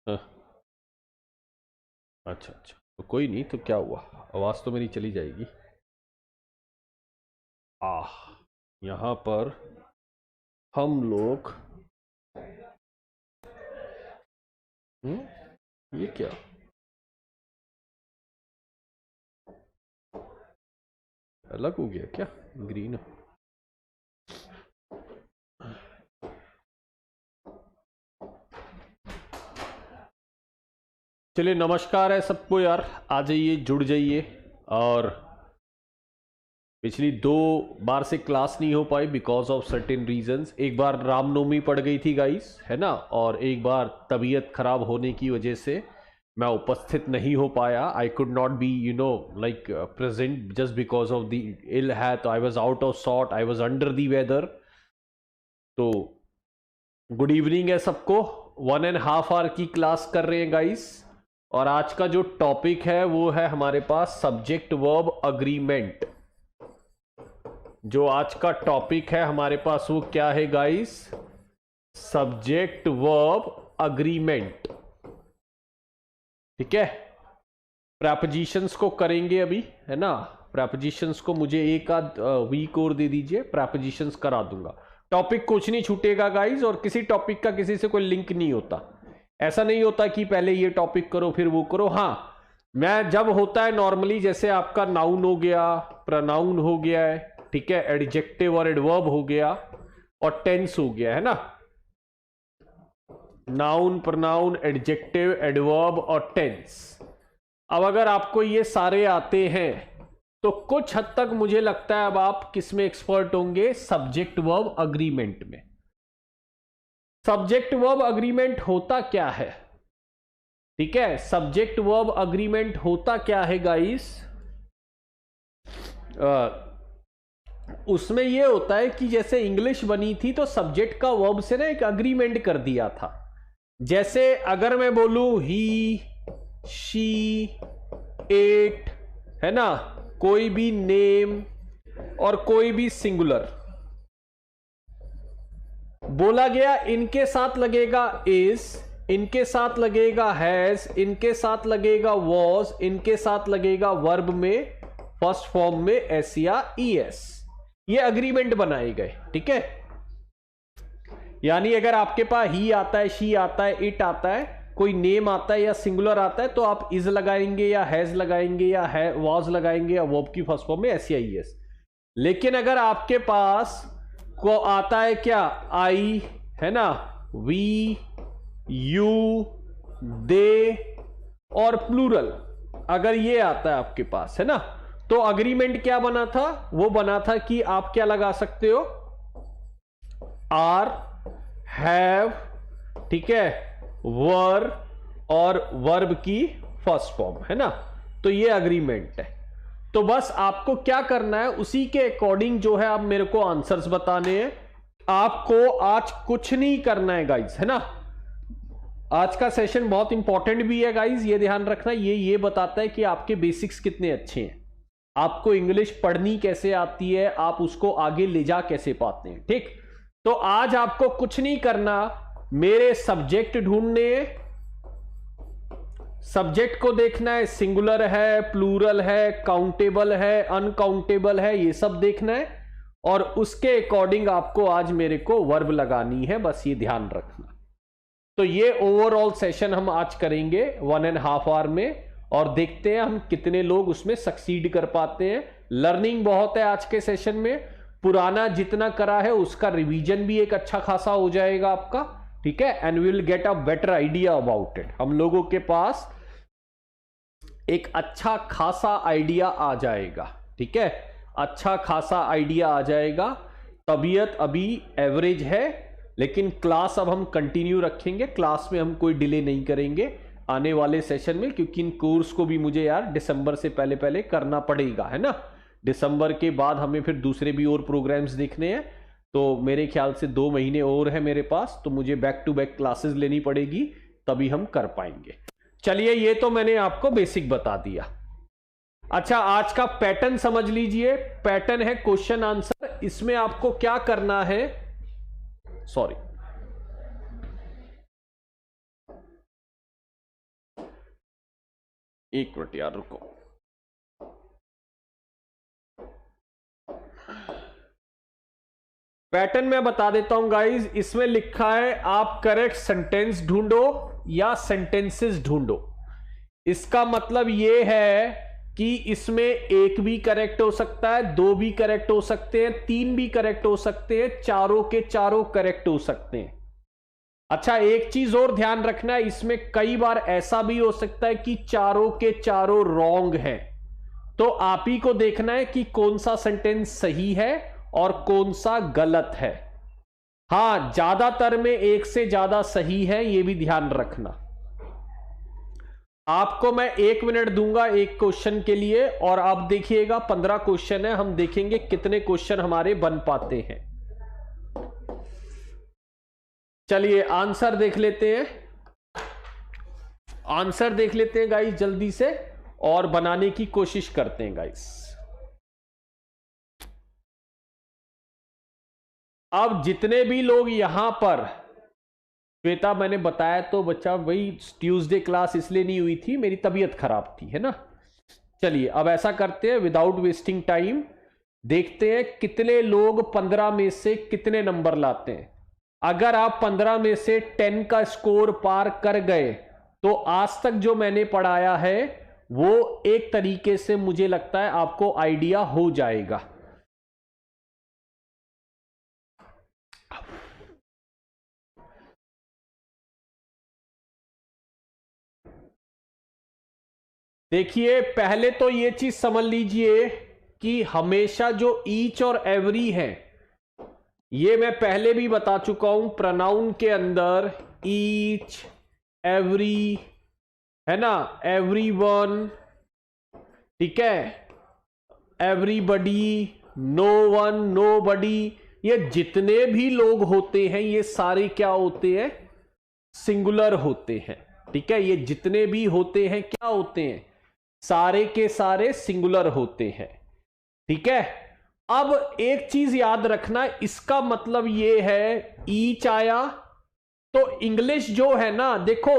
हाँ, अच्छा अच्छा, तो कोई नहीं, तो क्या हुआ, आवाज़ तो मेरी चली जाएगी। आह, यहाँ पर हम लोग, ये क्या, अलग हो गया क्या, ग्रीन। चलिए, नमस्कार है सबको यार, आ जाइए, जुड़ जाइए। और पिछली 2 बार से क्लास नहीं हो पाई बिकॉज ऑफ सर्टेन रीजंस। एक बार रामनवमी पड़ गई थी गाइस, है ना, और एक बार तबीयत खराब होने की वजह से मैं उपस्थित नहीं हो पाया। I could not be like present just because of the ill health. I was out of sort, I was under the weather. तो गुड इवनिंग है सबको। 1.5 आवर की क्लास कर रहे हैं गाइस। और आज का जो टॉपिक है वो है हमारे पास सब्जेक्ट वर्ब अग्रीमेंट। जो आज का टॉपिक है हमारे पास वो क्या है गाइस, सब्जेक्ट वर्ब अग्रीमेंट। ठीक है, प्रेपोजिशंस को करेंगे अभी, है ना। प्रेपोजिशंस को मुझे एक आध वीक और दे दीजिए, प्रेपोजिशंस करा दूंगा। टॉपिक कुछ नहीं छूटेगा गाइस, और किसी टॉपिक का किसी से कोई लिंक नहीं होता। ऐसा नहीं होता कि पहले ये टॉपिक करो फिर वो करो। हाँ, मैं जब होता है नॉर्मली, जैसे आपका नाउन हो गया, प्रोनाउन हो गया है, ठीक है, एडजेक्टिव और एडवर्ब हो गया, और टेंस हो गया, है ना। नाउन, प्रोनाउन, एडजेक्टिव, एडवर्ब और टेंस। अब अगर आपको ये सारे आते हैं तो कुछ हद तक मुझे लगता है अब आप किस में एक्सपर्ट होंगे, सब्जेक्ट वर्ब अग्रीमेंट में। सब्जेक्ट वर्ब अग्रीमेंट होता क्या है, ठीक है, सब्जेक्ट वर्ब अग्रीमेंट होता क्या है गाइस। उसमें यह होता है कि जैसे इंग्लिश बनी थी तो सब्जेक्ट का वर्ब से ना एक अग्रीमेंट कर दिया था। जैसे अगर मैं बोलूं ही, शी, इट, है ना, कोई भी नेम और कोई भी सिंगुलर बोला गया, इनके साथ लगेगा इज, इनके साथ लगेगा हैज, इनके साथ लगेगा वॉज, इनके साथ लगेगा वर्ब में फर्स्ट फॉर्म में एस या ईएस। ये अग्रीमेंट बनाए गए, ठीक है। यानी अगर आपके पास ही आता है, शी आता है, इट आता है, कोई नेम आता है या सिंगुलर आता है, तो आप इज लगाएंगे या हैज लगाएंगे या वॉज लगाएंगे या वर्ब की फर्स्ट फॉर्म में एस या ईएस। लेकिन अगर आपके पास को आता है क्या, आई, है ना, वी, यू, दे और प्लूरल, अगर ये आता है आपके पास, है ना, तो अग्रीमेंट क्या बना था, वो बना था कि आप क्या लगा सकते हो, आर, हैव, ठीक है, वर और वर्ब की फर्स्ट फॉर्म, है ना। तो ये अग्रीमेंट है। तो बस आपको क्या करना है, उसी के अकॉर्डिंग जो है आप मेरे को आंसर्स बताने हैं। आपको आज कुछ नहीं करना है गाइज, है ना। आज का सेशन बहुत इंपॉर्टेंट भी है गाइज, ये ध्यान रखना। ये बताता है कि आपके बेसिक्स कितने अच्छे हैं, आपको इंग्लिश पढ़नी कैसे आती है, आप उसको आगे ले जा कैसे पाते हैं, ठीक। तो आज आपको कुछ नहीं करना, मेरे सब्जेक्ट ढूंढने, सब्जेक्ट को देखना है, सिंगुलर है, प्लूरल है, काउंटेबल है, अनकाउंटेबल है, ये सब देखना है। और उसके अकॉर्डिंग आपको आज मेरे को वर्ब लगानी है, बस ये ध्यान रखना। तो ये ओवरऑल सेशन हम आज करेंगे 1.5 आवर में, और देखते हैं हम कितने लोग उसमें सक्सीड कर पाते हैं। लर्निंग बहुत है आज के सेशन में, पुराना जितना करा है उसका रिवीजन भी एक अच्छा खासा हो जाएगा आपका, ठीक है। And will get a better idea about it. हम लोगों के पास एक अच्छा खासा आइडिया आ जाएगा, ठीक है, अच्छा खासा आइडिया आ जाएगा। तबीयत अभी एवरेज है, लेकिन क्लास अब हम कंटिन्यू रखेंगे, क्लास में हम कोई डिले नहीं करेंगे आने वाले सेशन में, क्योंकि इन कोर्स को भी मुझे यार दिसंबर से पहले पहले करना पड़ेगा, है ना। दिसंबर के बाद हमें फिर दूसरे भी और प्रोग्राम्स देखने हैं, तो मेरे ख्याल से 2 महीने और है मेरे पास, तो मुझे बैक टू बैक क्लासेस लेनी पड़ेगी, तभी हम कर पाएंगे। चलिए, ये तो मैंने आपको बेसिक बता दिया। अच्छा, आज का पैटर्न समझ लीजिए। पैटर्न है क्वेश्चन आंसर। इसमें आपको क्या करना है, सॉरी, एक मिनट यार रुको। पैटर्न मैं बता देता हूं गाइस। इसमें लिखा है आप करेक्ट सेंटेंस ढूंढो या सेंटेंसेस ढूंढो। इसका मतलब यह है कि इसमें एक भी करेक्ट हो सकता है, दो भी करेक्ट हो सकते हैं, तीन भी करेक्ट हो सकते हैं, चारों के चारों करेक्ट हो सकते हैं। अच्छा, एक चीज और ध्यान रखना है, इसमें कई बार ऐसा भी हो सकता है कि चारों के चारों रॉन्ग हैं। तो आप ही को देखना है कि कौन सा सेंटेंस सही है और कौन सा गलत है। हां, ज्यादातर में एक से ज्यादा सही है, यह भी ध्यान रखना। आपको मैं 1 मिनट दूंगा एक क्वेश्चन के लिए, और आप देखिएगा 15 क्वेश्चन है, हम देखेंगे कितने क्वेश्चन हमारे बन पाते हैं। चलिए आंसर देख लेते हैं, आंसर देख लेते हैं गाइस जल्दी से, और बनाने की कोशिश करते हैं गाइस। अब जितने भी लोग यहां पर, श्वेता मैंने बताया तो बच्चा वही ट्यूसडे क्लास इसलिए नहीं हुई थी, मेरी तबीयत खराब थी, है ना। चलिए अब ऐसा करते हैं, विदाउट वेस्टिंग टाइम देखते हैं कितने लोग 15 में से कितने नंबर लाते हैं। अगर आप 15 में से 10 का स्कोर पार कर गए तो आज तक जो मैंने पढ़ाया है वो एक तरीके से मुझे लगता है आपको आइडिया हो जाएगा। देखिए पहले तो ये चीज समझ लीजिए कि हमेशा जो ईच और एवरी है, ये मैं पहले भी बता चुका हूं, प्रोनाउन के अंदर ईच, एवरी, है ना, एवरीवन, ठीक है, एवरीबडी, नो वन, नोबडी, ये जितने भी लोग होते हैं ये सारे क्या होते हैं, सिंगुलर होते हैं। ठीक है, ये जितने भी होते हैं क्या होते हैं, सारे के सारे सिंगुलर होते हैं। ठीक है, अब एक चीज याद रखना, इसका मतलब ये है ईच आया तो इंग्लिश जो है ना, देखो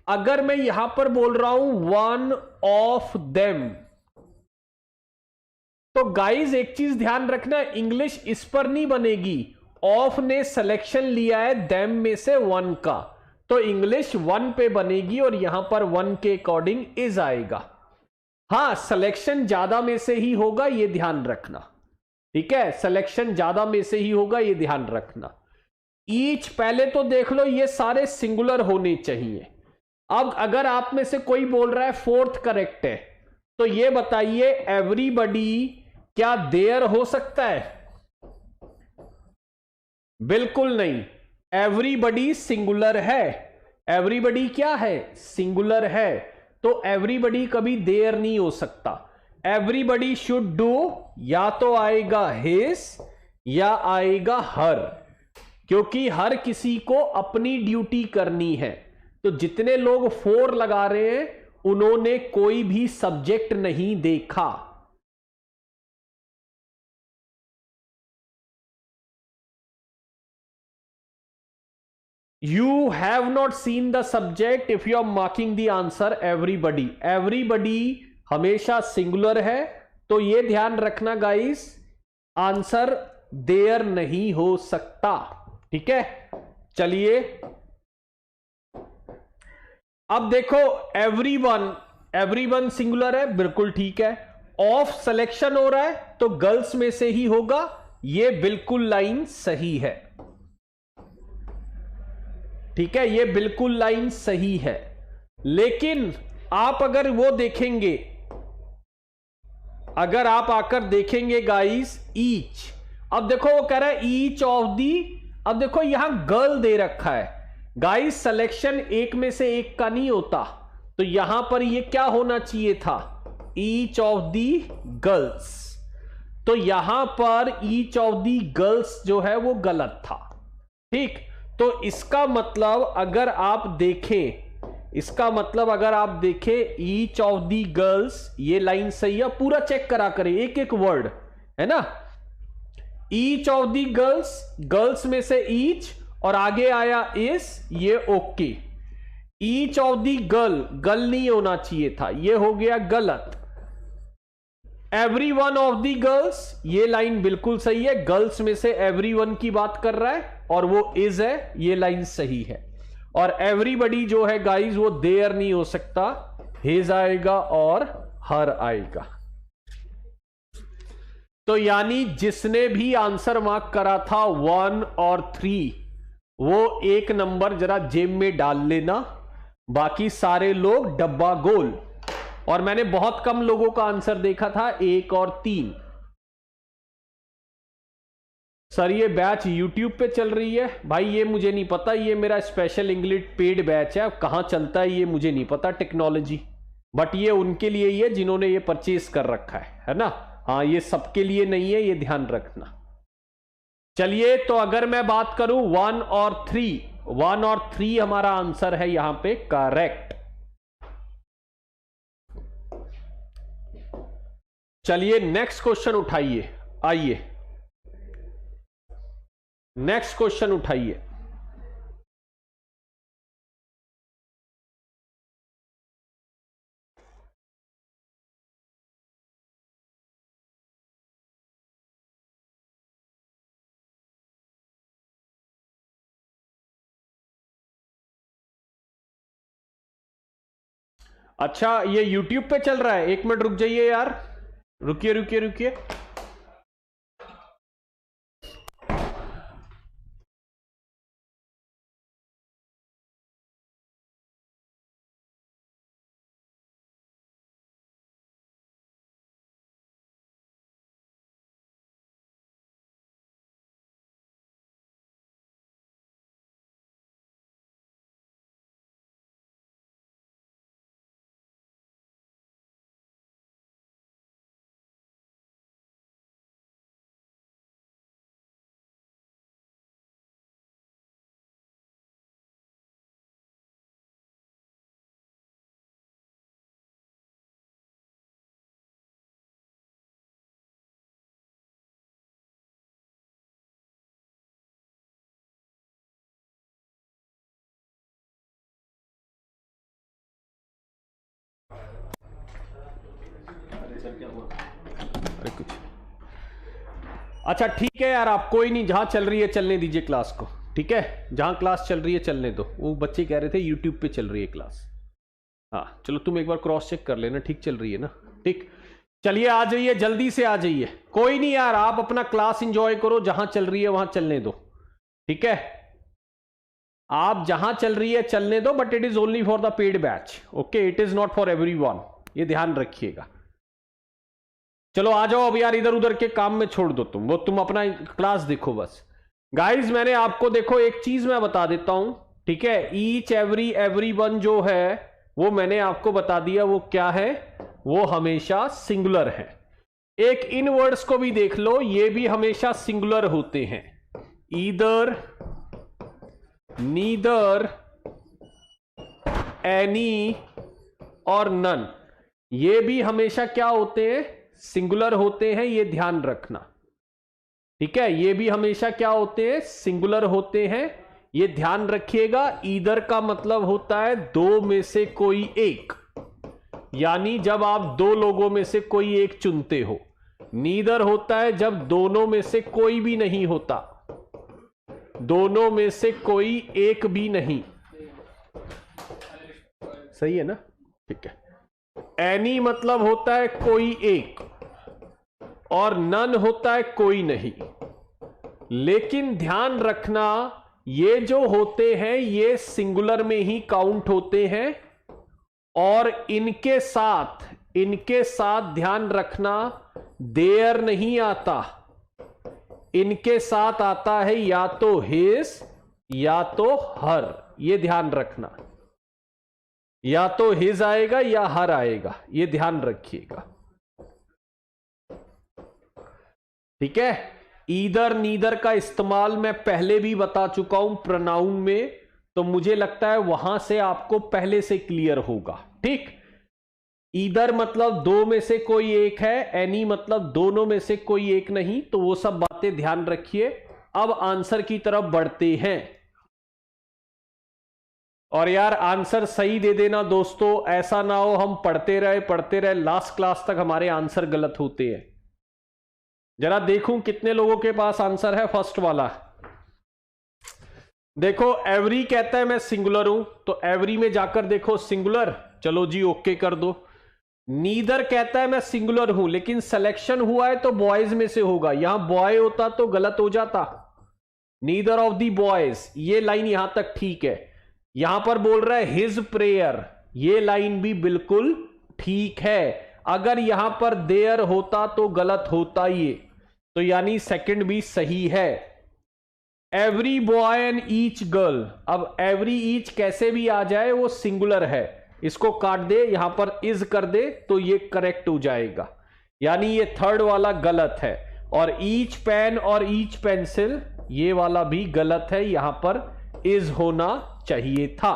अगर मैं यहां पर बोल रहा हूं वन ऑफ देम, तो गाइज एक चीज ध्यान रखना, इंग्लिश इस पर नहीं बनेगी। ऑफ ने सिलेक्शन लिया है देम में से वन का, तो इंग्लिश वन पे बनेगी और यहां पर वन के अकॉर्डिंग इज आएगा। हां, सिलेक्शन ज्यादा में से ही होगा, यह ध्यान रखना। ठीक है, सिलेक्शन ज्यादा में से ही होगा, यह ध्यान रखना। ईच पहले तो देख लो, ये सारे सिंगुलर होने चाहिए। अब अगर आप में से कोई बोल रहा है फोर्थ करेक्ट है, तो ये बताइए एवरीबडी क्या देयर हो सकता है? बिल्कुल नहीं, एवरीबडी सिंगुलर है। एवरीबडी क्या है? सिंगुलर है, तो एवरीबडी कभी देयर नहीं हो सकता। एवरीबडी शुड डू, या तो आएगा हिज या आएगा हर, क्योंकि हर किसी को अपनी ड्यूटी करनी है। तो जितने लोग 4 लगा रहे हैं उन्होंने कोई भी सब्जेक्ट नहीं देखा। You have not seen the subject if you are marking the answer everybody. Everybody हमेशा सिंगुलर है, तो यह ध्यान रखना गाइस, आंसर देयर नहीं हो सकता। ठीक है, चलिए अब देखो एवरीवन, एवरीवन सिंगुलर है, बिल्कुल ठीक है। ऑफ सिलेक्शन हो रहा है तो गर्ल्स में से ही होगा, यह बिल्कुल लाइन सही है। ठीक है, ये बिल्कुल लाइन सही है। लेकिन आप अगर वो देखेंगे, अगर आप आकर देखेंगे गाइस ईच, अब देखो वो कह रहा है ईच ऑफ दी, अब देखो यहां गर्ल दे रखा है गाइस, सिलेक्शन एक में से एक का नहीं होता, तो यहां पर ये क्या होना चाहिए था, ईच ऑफ दी गर्ल्स। तो यहां पर ईच ऑफ दी गर्ल्स जो है वो गलत था। ठीक, तो इसका मतलब अगर आप देखें, इसका मतलब अगर आप देखें ईच ऑफ दी गर्ल्स, ये लाइन सही है, पूरा चेक करा करें एक एक वर्ड, है ना। Each of the girls, girls में से ईच और आगे आया इस, ये okay. Each of the girl, girl नहीं होना चाहिए था, ये हो गया गलत। Every one of the girls, ये लाइन बिल्कुल सही है, गर्ल्स में से एवरी वन की बात कर रहा है और वो इज है, ये लाइन सही है। और एवरीबडी जो है गाइज वो देयर नहीं हो सकता, हिज आएगा और हर आएगा। तो यानी जिसने भी आंसर मार्क करा था 1 और 3, वो एक नंबर जरा जेब में डाल लेना, बाकी सारे लोग डब्बा गोल। और मैंने बहुत कम लोगों का आंसर देखा था 1 और 3। सर ये बैच यूट्यूब पे चल रही है, भाई ये मुझे नहीं पता, ये मेरा स्पेशल इंग्लिश पेड बैच है, कहां चलता है ये मुझे नहीं पता टेक्नोलॉजी, बट ये उनके लिए ही है जिन्होंने ये परचेज कर रखा है ना। हाँ ये सबके लिए नहीं है, ये ध्यान रखना। चलिए तो अगर मैं बात करूं 1 और 3, 1 और 3 हमारा आंसर है यहां पे करेक्ट। चलिए नेक्स्ट क्वेश्चन उठाइए, आइए नेक्स्ट क्वेश्चन उठाइए। अच्छा ये YouTube पे चल रहा है, एक मिनट रुक जाइए यार, रुकिए रुकिए रुकिए। क्या हुआ? अरे कुछ, अच्छा ठीक है यार, आप कोई नहीं, जहां चल रही है चलने दीजिए क्लास को, ठीक है, जहां क्लास चल रही है चलने दो। वो बच्चे कह रहे थे यूट्यूब पे चल रही है क्लास। हाँ चलो तुम एक बार क्रॉस चेक कर लेना, ठीक चल रही है ना, ठीक। चलिए आ जाइए, जल्दी से आ जाइए, कोई नहीं यार, आप अपना क्लास इंजॉय करो, जहां चल रही है वहां चलने दो, ठीक है। आप जहां चल रही है चलने दो, but it is only for the paid batch, okay, it is not for everyone, ये ध्यान रखिएगा। चलो आ जाओ अब यार, इधर उधर के काम में छोड़ दो तुम, वो तुम अपना क्लास देखो बस। गाइज मैंने आपको देखो एक चीज मैं बता देता हूं, ठीक है, ईच एवरी वन जो है वो मैंने आपको बता दिया, वो क्या है, वो हमेशा सिंगुलर है। एक इन वर्ड्स को भी देख लो, ये भी हमेशा सिंगुलर होते हैं, ईदर, नीदर, एनी और नन, ये भी हमेशा क्या होते हैं, सिंगुलर होते हैं, ये ध्यान रखना, ठीक है। ये भी हमेशा क्या होते हैं, सिंगुलर होते हैं, ये ध्यान रखिएगा। ईदर का मतलब होता है दो में से कोई एक, यानी जब आप दो लोगों में से कोई एक चुनते हो। नीदर होता है जब दोनों में से कोई भी नहीं होता, दोनों में से कोई एक भी नहीं, सही है ना, ठीक है। एनी मतलब होता है कोई एक, और नन होता है कोई नहीं। लेकिन ध्यान रखना, ये जो होते हैं ये सिंगुलर में ही काउंट होते हैं, और इनके साथ ध्यान रखना देयर नहीं आता, इनके साथ आता है या तो हिज या तो हर, ये ध्यान रखना, या तो हिज आएगा या हर आएगा, ये ध्यान रखिएगा, ठीक है। ईदर नीदर का इस्तेमाल मैं पहले भी बता चुका हूं प्रोनाउन में, तो मुझे लगता है वहां से आपको पहले से क्लियर होगा, ठीक। ईदर मतलब दो में से कोई एक है, एनी मतलब दोनों में से कोई एक नहीं, तो वो सब बातें ध्यान रखिए। अब आंसर की तरफ बढ़ते हैं, और यार आंसर सही दे देना दोस्तों, ऐसा ना हो हम पढ़ते रहे लास्ट क्लास तक हमारे आंसर गलत होते हैं। जरा देखूं कितने लोगों के पास आंसर है फर्स्ट वाला। देखो एवरी कहता है मैं सिंगुलर हूं, तो एवरी में जाकर देखो सिंगुलर, चलो जी ओके कर दो। नीदर कहता है मैं सिंगुलर हूं, लेकिन सिलेक्शन हुआ है तो बॉयज में से होगा, यहां बॉय होता तो गलत हो जाता, नीदर ऑफ दी बॉयज, ये लाइन यहां तक ठीक है। यहां पर बोल रहा है हिज प्रेयर, ये लाइन भी बिल्कुल ठीक है। अगर यहां पर देयर होता तो गलत होता ये, तो यानी सेकंड भी सही है। Every boy and each girl, अब एवरी ईच कैसे भी आ जाए वो सिंगुलर है, इसको काट दे यहां पर इज कर दे तो ये करेक्ट हो जाएगा, यानी ये थर्ड वाला गलत है। और ईच पेन और ईच पेंसिल ये वाला भी गलत है, यहां पर इज होना चाहिए था।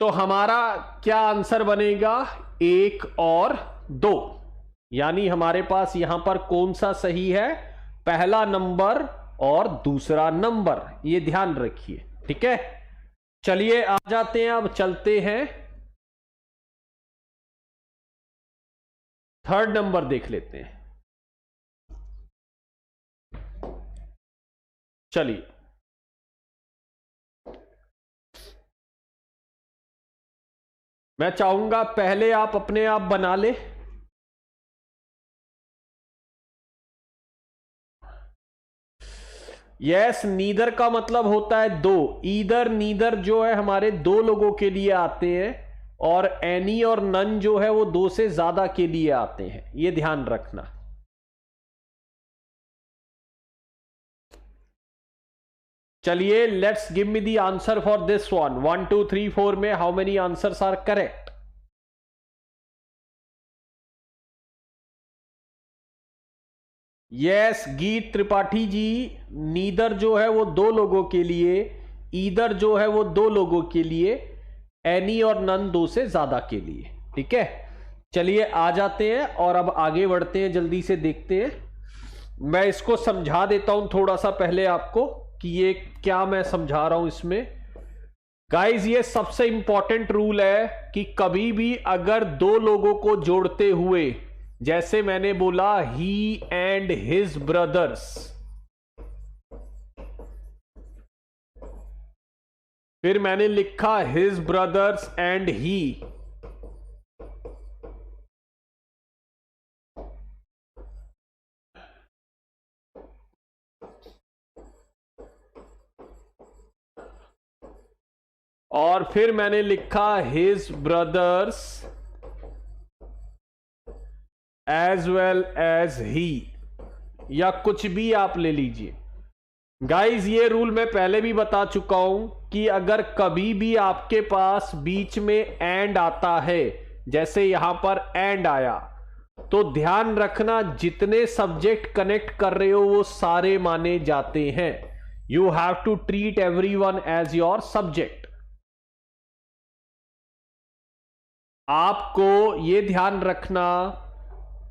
तो हमारा क्या आंसर बनेगा, 1 और 2, यानी हमारे पास यहां पर कौन सा सही है, पहला नंबर और दूसरा नंबर, ये ध्यान रखिए, ठीक है। चलिए आ जाते हैं, अब चलते हैं थर्ड नंबर देख लेते हैं। चलिए मैं चाहूंगा पहले आप अपने आप बना ले। यस, नीदर का मतलब होता है दो, ईदर नीदर जो है हमारे दो लोगों के लिए आते हैं, और एनी और नन जो है वो दो से ज्यादा के लिए आते हैं, ये ध्यान रखना। चलिए let's give me the answer for this one, 1 2 3 4 में how many answers are correct. Yes Geet Tripathi ji, neither जो है वो दो लोगों के लिए, ईदर जो है वो दो लोगों के लिए, एनी और नन दो से ज्यादा के लिए, ठीक है। चलिए आ जाते हैं और अब आगे बढ़ते हैं, जल्दी से देखते हैं। मैं इसको समझा देता हूं थोड़ा सा पहले आपको कि ये क्या मैं समझा रहा हूं इसमें। गाइस ये सबसे इंपॉर्टेंट रूल है कि कभी भी अगर दो लोगों को जोड़ते हुए, जैसे मैंने बोला ही एंड हिज ब्रदर्स, फिर मैंने लिखा हिज ब्रदर्स एंड ही, और फिर मैंने लिखा his brothers as well as he, या कुछ भी आप ले लीजिए। गाइज ये रूल मैं पहले भी बता चुका हूं कि अगर कभी भी आपके पास बीच में एंड आता है, जैसे यहां पर एंड आया, तो ध्यान रखना जितने सब्जेक्ट कनेक्ट कर रहे हो वो सारे माने जाते हैं। You have to treat everyone as your subject. आपको ये ध्यान रखना,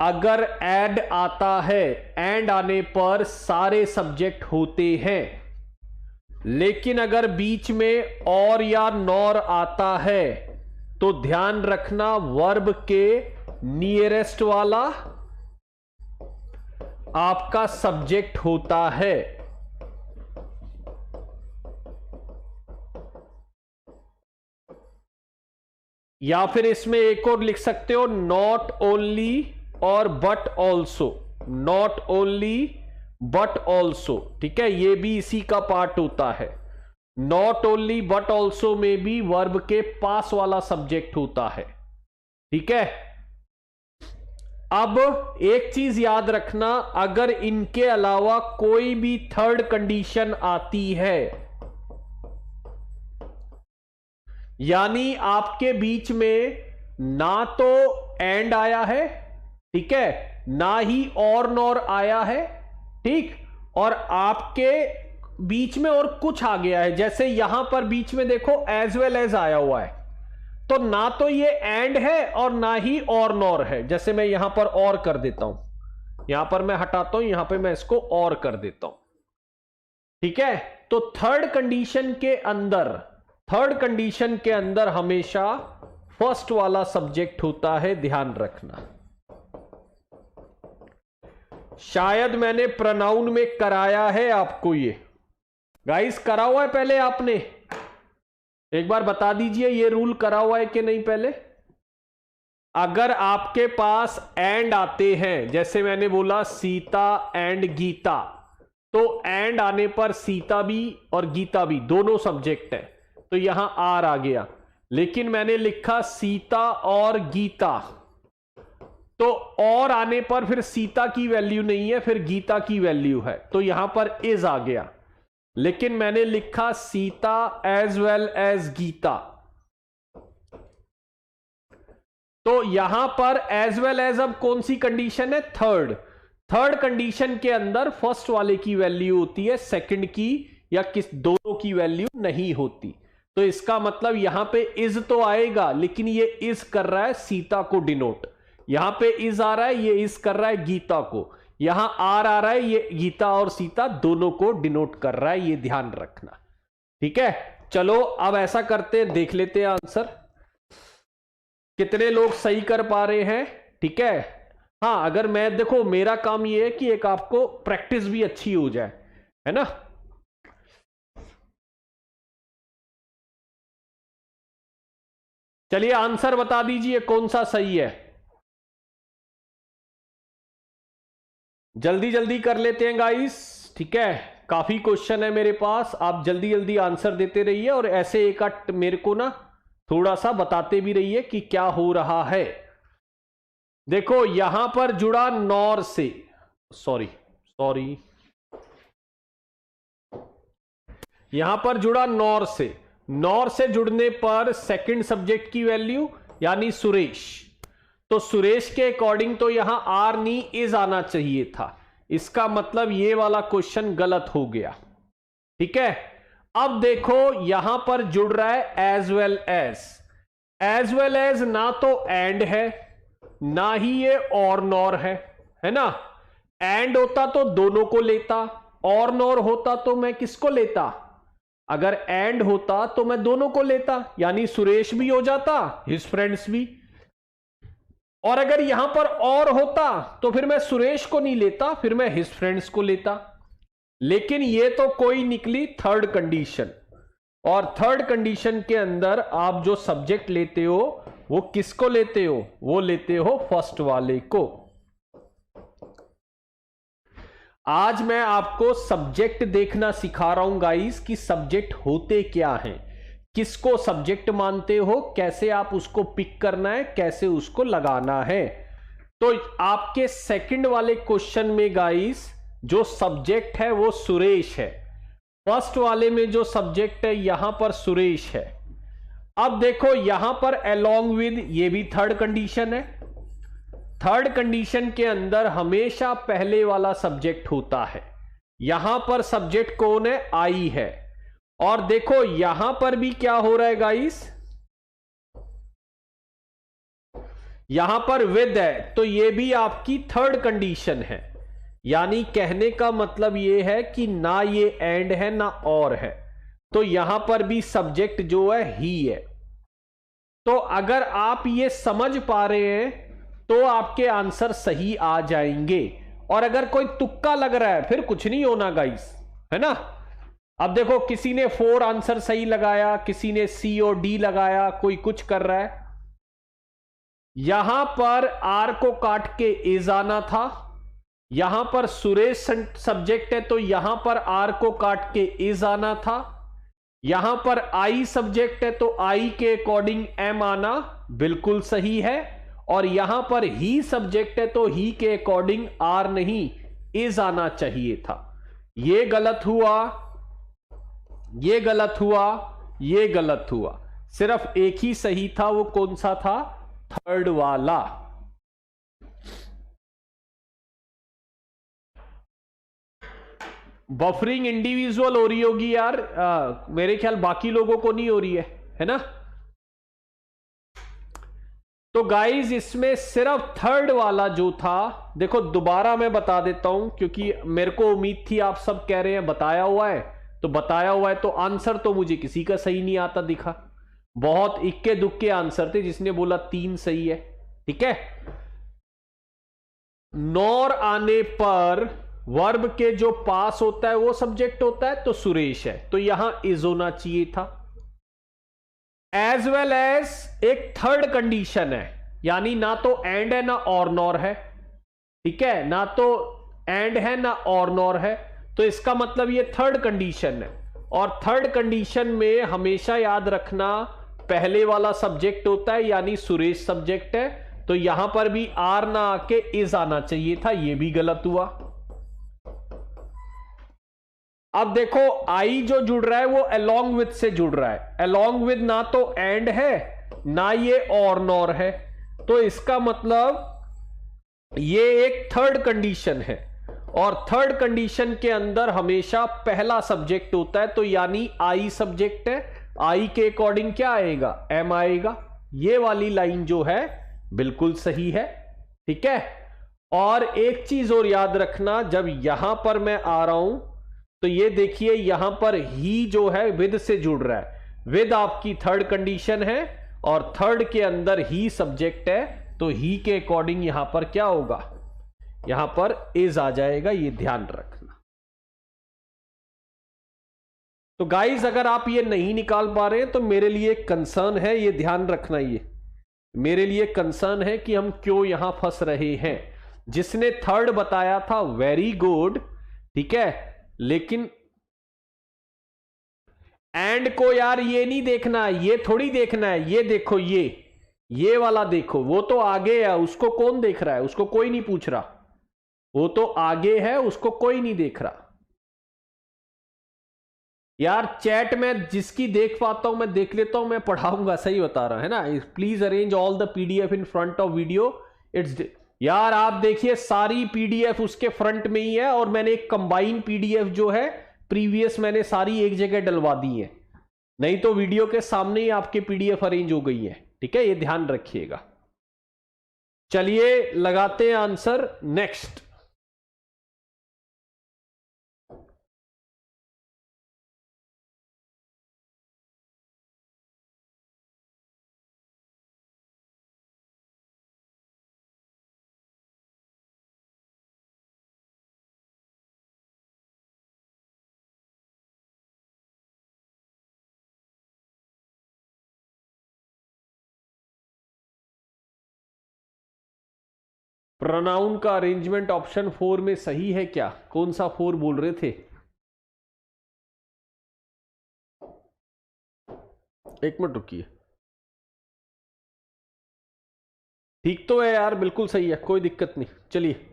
अगर एड आता है, एंड आने पर सारे सब्जेक्ट होते हैं, लेकिन अगर बीच में और या नॉर आता है तो ध्यान रखना वर्ब के नियरेस्ट वाला आपका सब्जेक्ट होता है। या फिर इसमें एक और लिख सकते हो, नॉट ओनली और but also, not only but also, ठीक है, ये भी इसी का पार्ट होता है। नॉट ओनली बट ऑल्सो में भी वर्ब के पास वाला सब्जेक्ट होता है, ठीक है। अब एक चीज याद रखना, अगर इनके अलावा कोई भी थर्ड कंडीशन आती है, यानी आपके बीच में ना तो एंड आया है, ठीक है, ना ही और नॉर आया है, ठीक, और आपके बीच में और कुछ आ गया है, जैसे यहां पर बीच में देखो एज वेल एज आया हुआ है, तो ना तो ये एंड है और ना ही और नॉर है। जैसे मैं यहां पर और कर देता हूं, यहां पर मैं हटाता हूं, यहां पे मैं इसको और कर देता हूं, ठीक है, तो थर्ड कंडीशन के अंदर हमेशा फर्स्ट वाला सब्जेक्ट होता है, ध्यान रखना। शायद मैंने प्रोनाउन में कराया है आपको, ये गाइस करा हुआ है पहले आपने? एक बार बता दीजिए ये रूल करा हुआ है कि नहीं पहले। अगर आपके पास एंड आते हैं, जैसे मैंने बोला सीता एंड गीता, तो एंड आने पर सीता भी और गीता भी दोनों सब्जेक्ट है, तो यहां आर आ गया। लेकिन मैंने लिखा सीता और गीता, तो और आने पर फिर सीता की वैल्यू नहीं है, फिर गीता की वैल्यू है, तो यहां पर इज आ गया। लेकिन मैंने लिखा Sita as well as Gita, तो यहां पर एज वेल एज अब कौन सी कंडीशन है? थर्ड कंडीशन के अंदर फर्स्ट वाले की वैल्यू होती है, सेकंड की या किस दोनों की वैल्यू नहीं होती। तो इसका मतलब यहां पे इज तो आएगा, लेकिन ये इज कर रहा है सीता को डिनोट। यहां पे इज आ रहा है, ये इज कर रहा है गीता को। यहां आर आ रहा है, ये गीता और सीता दोनों को डिनोट कर रहा है, ये ध्यान रखना। ठीक है, चलो अब ऐसा करते हैं, देख लेते हैं आंसर कितने लोग सही कर पा रहे हैं। ठीक है, हाँ, अगर मैं देखो मेरा काम ये है कि एक आपको प्रैक्टिस भी अच्छी हो जाए, है ना। चलिए आंसर बता दीजिए कौन सा सही है, जल्दी जल्दी कर लेते हैं गाइस। ठीक है, काफी क्वेश्चन है मेरे पास, आप जल्दी जल्दी आंसर देते रहिए और ऐसे एक आध मेरे को ना थोड़ा सा बताते भी रहिए कि क्या हो रहा है। देखो यहां पर जुड़ा नॉर से, सॉरी यहां पर जुड़ा नॉर से जुड़ने पर सेकंड सब्जेक्ट की वैल्यू यानी सुरेश, तो सुरेश के अकॉर्डिंग तो यहां आर नी इज आना चाहिए था। इसका मतलब ये वाला क्वेश्चन गलत हो गया। ठीक है, अब देखो यहां पर जुड़ रहा है एज वेल एज ना तो एंड है ना ही ये और नॉर है ना। एंड होता तो दोनों को लेता, और नॉर होता तो मैं किसको लेता? अगर एंड होता तो मैं दोनों को लेता, यानी सुरेश भी हो जाता, हिज फ्रेंड्स भी। और अगर यहां पर और होता तो फिर मैं सुरेश को नहीं लेता, फिर मैं हिज फ्रेंड्स को लेता। लेकिन ये तो कोई निकली थर्ड कंडीशन, और थर्ड कंडीशन के अंदर आप जो सब्जेक्ट लेते हो वो किसको लेते हो? वो लेते हो फर्स्ट वाले को। आज मैं आपको सब्जेक्ट देखना सिखा रहा हूं गाइस कि सब्जेक्ट होते क्या हैं, किसको सब्जेक्ट मानते हो, कैसे आप उसको पिक करना है, कैसे उसको लगाना है। तो आपके सेकंड वाले क्वेश्चन में गाइस जो सब्जेक्ट है वो सुरेश है, फर्स्ट वाले में जो सब्जेक्ट है यहां पर सुरेश है। अब देखो यहां पर अलोंग विद, ये भी थर्ड कंडीशन है। थर्ड कंडीशन के अंदर हमेशा पहले वाला सब्जेक्ट होता है, यहां पर सब्जेक्ट कौन है? आई है। और देखो यहां पर भी क्या हो रहा है गाइस, यहां पर विद है, तो ये भी आपकी थर्ड कंडीशन है। यानी कहने का मतलब ये है कि ना ये एंड है ना और है, तो यहां पर भी सब्जेक्ट जो है ही है। तो अगर आप ये समझ पा रहे हैं तो आपके आंसर सही आ जाएंगे। और अगर कोई तुक्का लग रहा है फिर कुछ नहीं होना गाइस, है ना। अब देखो किसी ने 4 आंसर सही लगाया, किसी ने सी और डी लगाया, कोई कुछ कर रहा है। यहां पर आर को काट के इज आना था, यहां पर सुरेश सब्जेक्ट है तो यहां पर आर को काट के इज आना था। यहां पर आई सब्जेक्ट है तो आई के अकॉर्डिंग एम आना बिल्कुल सही है। और यहां पर ही सब्जेक्ट है तो ही के अकॉर्डिंग आर नहीं इज आना चाहिए था। ये गलत हुआ, ये गलत हुआ, ये गलत हुआ। सिर्फ एक ही सही था, वो कौन सा था? थर्ड वाला। बफरिंग इंडिविजुअल हो रही होगी यार, मेरे ख्याल बाकी लोगों को नहीं हो रही है ना। तो गाइस इसमें सिर्फ थर्ड वाला जो था, देखो दोबारा मैं बता देता हूं क्योंकि मेरे को उम्मीद थी आप सब कह रहे हैं बताया हुआ है, तो बताया हुआ है, तो आंसर तो मुझे किसी का सही नहीं आता दिखा, बहुत इक्के दुक्के आंसर थे, जिसने बोला 3 सही है। ठीक है, नॉर आने पर वर्ब के जो पास होता है वो सब्जेक्ट होता है, तो सुरेश है, तो यहां इज होना चाहिए था। एज वेल एज एक थर्ड कंडीशन है, यानी ना तो एंड है ना और नॉर है। ठीक है, ना तो एंड है ना और नॉर है, तो इसका मतलब ये थर्ड कंडीशन है, और थर्ड कंडीशन में हमेशा याद रखना पहले वाला सब्जेक्ट होता है, यानी सुरेश सब्जेक्ट है, तो यहां पर भी आर ना आके इज आना चाहिए था, यह भी गलत हुआ। अब देखो आई जो जुड़ रहा है वो अलोंग विद से जुड़ रहा है, अलोंग विद ना तो एंड है ना ये और नॉर है, तो इसका मतलब ये एक थर्ड कंडीशन है, और थर्ड कंडीशन के अंदर हमेशा पहला सब्जेक्ट होता है, तो यानी आई सब्जेक्ट है, आई के अकॉर्डिंग क्या आएगा, एम आएगा। ये वाली लाइन जो है बिल्कुल सही है। ठीक है, और एक चीज और याद रखना, जब यहां पर मैं आ रहा हूं तो ये देखिए यहां पर ही जो है विद से जुड़ रहा है, विद आपकी थर्ड कंडीशन है और थर्ड के अंदर ही सब्जेक्ट है, तो ही के अकॉर्डिंग यहां पर क्या होगा, यहां पर इज आ जाएगा, ये ध्यान रखना। तो गाइस अगर आप ये नहीं निकाल पा रहे हैं तो मेरे लिए कंसर्न है, ये ध्यान रखना, ये मेरे लिए कंसर्न है कि हम क्यों यहां फंस रहे हैं। जिसने थर्ड बताया था वेरी गुड, ठीक है, लेकिन एंड को यार ये नहीं देखना है, ये थोड़ी देखना है, ये देखो, ये वाला देखो, वो तो आगे है, उसको कौन देख रहा है, उसको कोई नहीं पूछ रहा, वो तो आगे है, उसको कोई नहीं देख रहा। यार चैट में जिसकी देख पाता हूं मैं देख लेता हूं, मैं पढ़ाऊंगा, सही बता रहा है ना। Please arrange all the PDF in front of video. It's यार आप देखिए सारी पीडीएफ उसके फ्रंट में ही है, और मैंने एक कंबाइन पीडीएफ जो है प्रीवियस मैंने सारी एक जगह डलवा दी है, नहीं तो वीडियो के सामने ही आपके पीडीएफ अरेंज हो गई है। ठीक है, ये ध्यान रखिएगा। चलिए लगाते हैं आंसर। नेक्स्ट, प्रोनाउन का अरेंजमेंट ऑप्शन 4 में सही है क्या? कौन सा 4 बोल रहे थे? एक मिनट रुकिए। ठीक तो है यार, बिल्कुल सही है, कोई दिक्कत नहीं। चलिए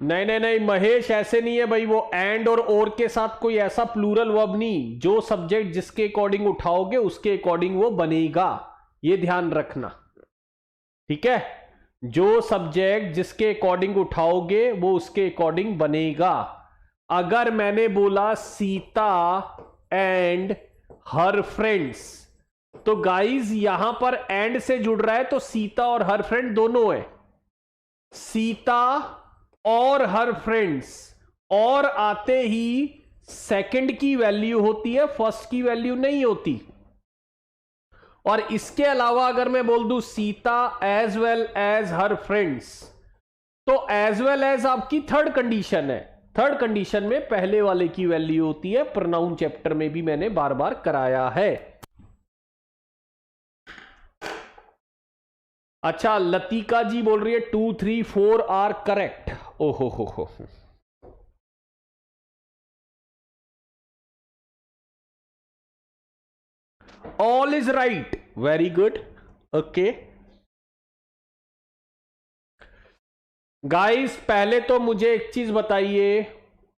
नहीं नहीं नहीं महेश, ऐसे नहीं है भाई, वो एंड और के साथ कोई ऐसा प्लूरल वर्ब नहीं, जो सब्जेक्ट जिसके अकॉर्डिंग उठाओगे उसके अकॉर्डिंग वो बनेगा, ये ध्यान रखना। ठीक है, जो सब्जेक्ट जिसके अकॉर्डिंग उठाओगे वो उसके अकॉर्डिंग बनेगा। अगर मैंने बोला सीता एंड हर फ्रेंड्स, तो गाइज यहां पर एंड से जुड़ रहा है, तो सीता और हर फ्रेंड दोनों है। सीता और हर फ्रेंड्स, और आते ही सेकंड की वैल्यू होती है, फर्स्ट की वैल्यू नहीं होती। और इसके अलावा अगर मैं बोल दूं Sita as well as her friends, तो एज वेल एज आपकी थर्ड कंडीशन है, थर्ड कंडीशन में पहले वाले की वैल्यू होती है। प्रोनाउन चैप्टर में भी मैंने बार बार कराया है। अच्छा, लतिका जी बोल रही है 2, 3, 4 आर करेक्ट। ओहो हो, all is right, very good, okay. Guys पहले तो मुझे एक चीज बताइए,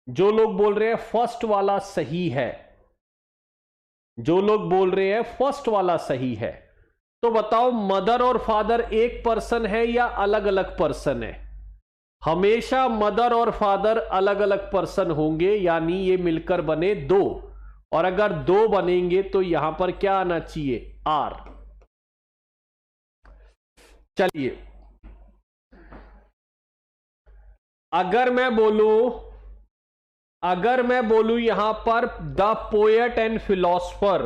जो लोग बोल रहे हैं फर्स्ट वाला सही है, जो लोग बोल रहे हैं फर्स्ट वाला सही है, तो बताओ मदर और फादर एक पर्सन है या अलग अलग पर्सन है? हमेशा मदर और फादर अलग अलग पर्सन होंगे, यानी ये मिलकर बने 2, और अगर 2 बनेंगे तो यहां पर क्या आना चाहिए, आर। चलिए, अगर मैं बोलूं यहां पर द पोएट एंड फिलोसफर,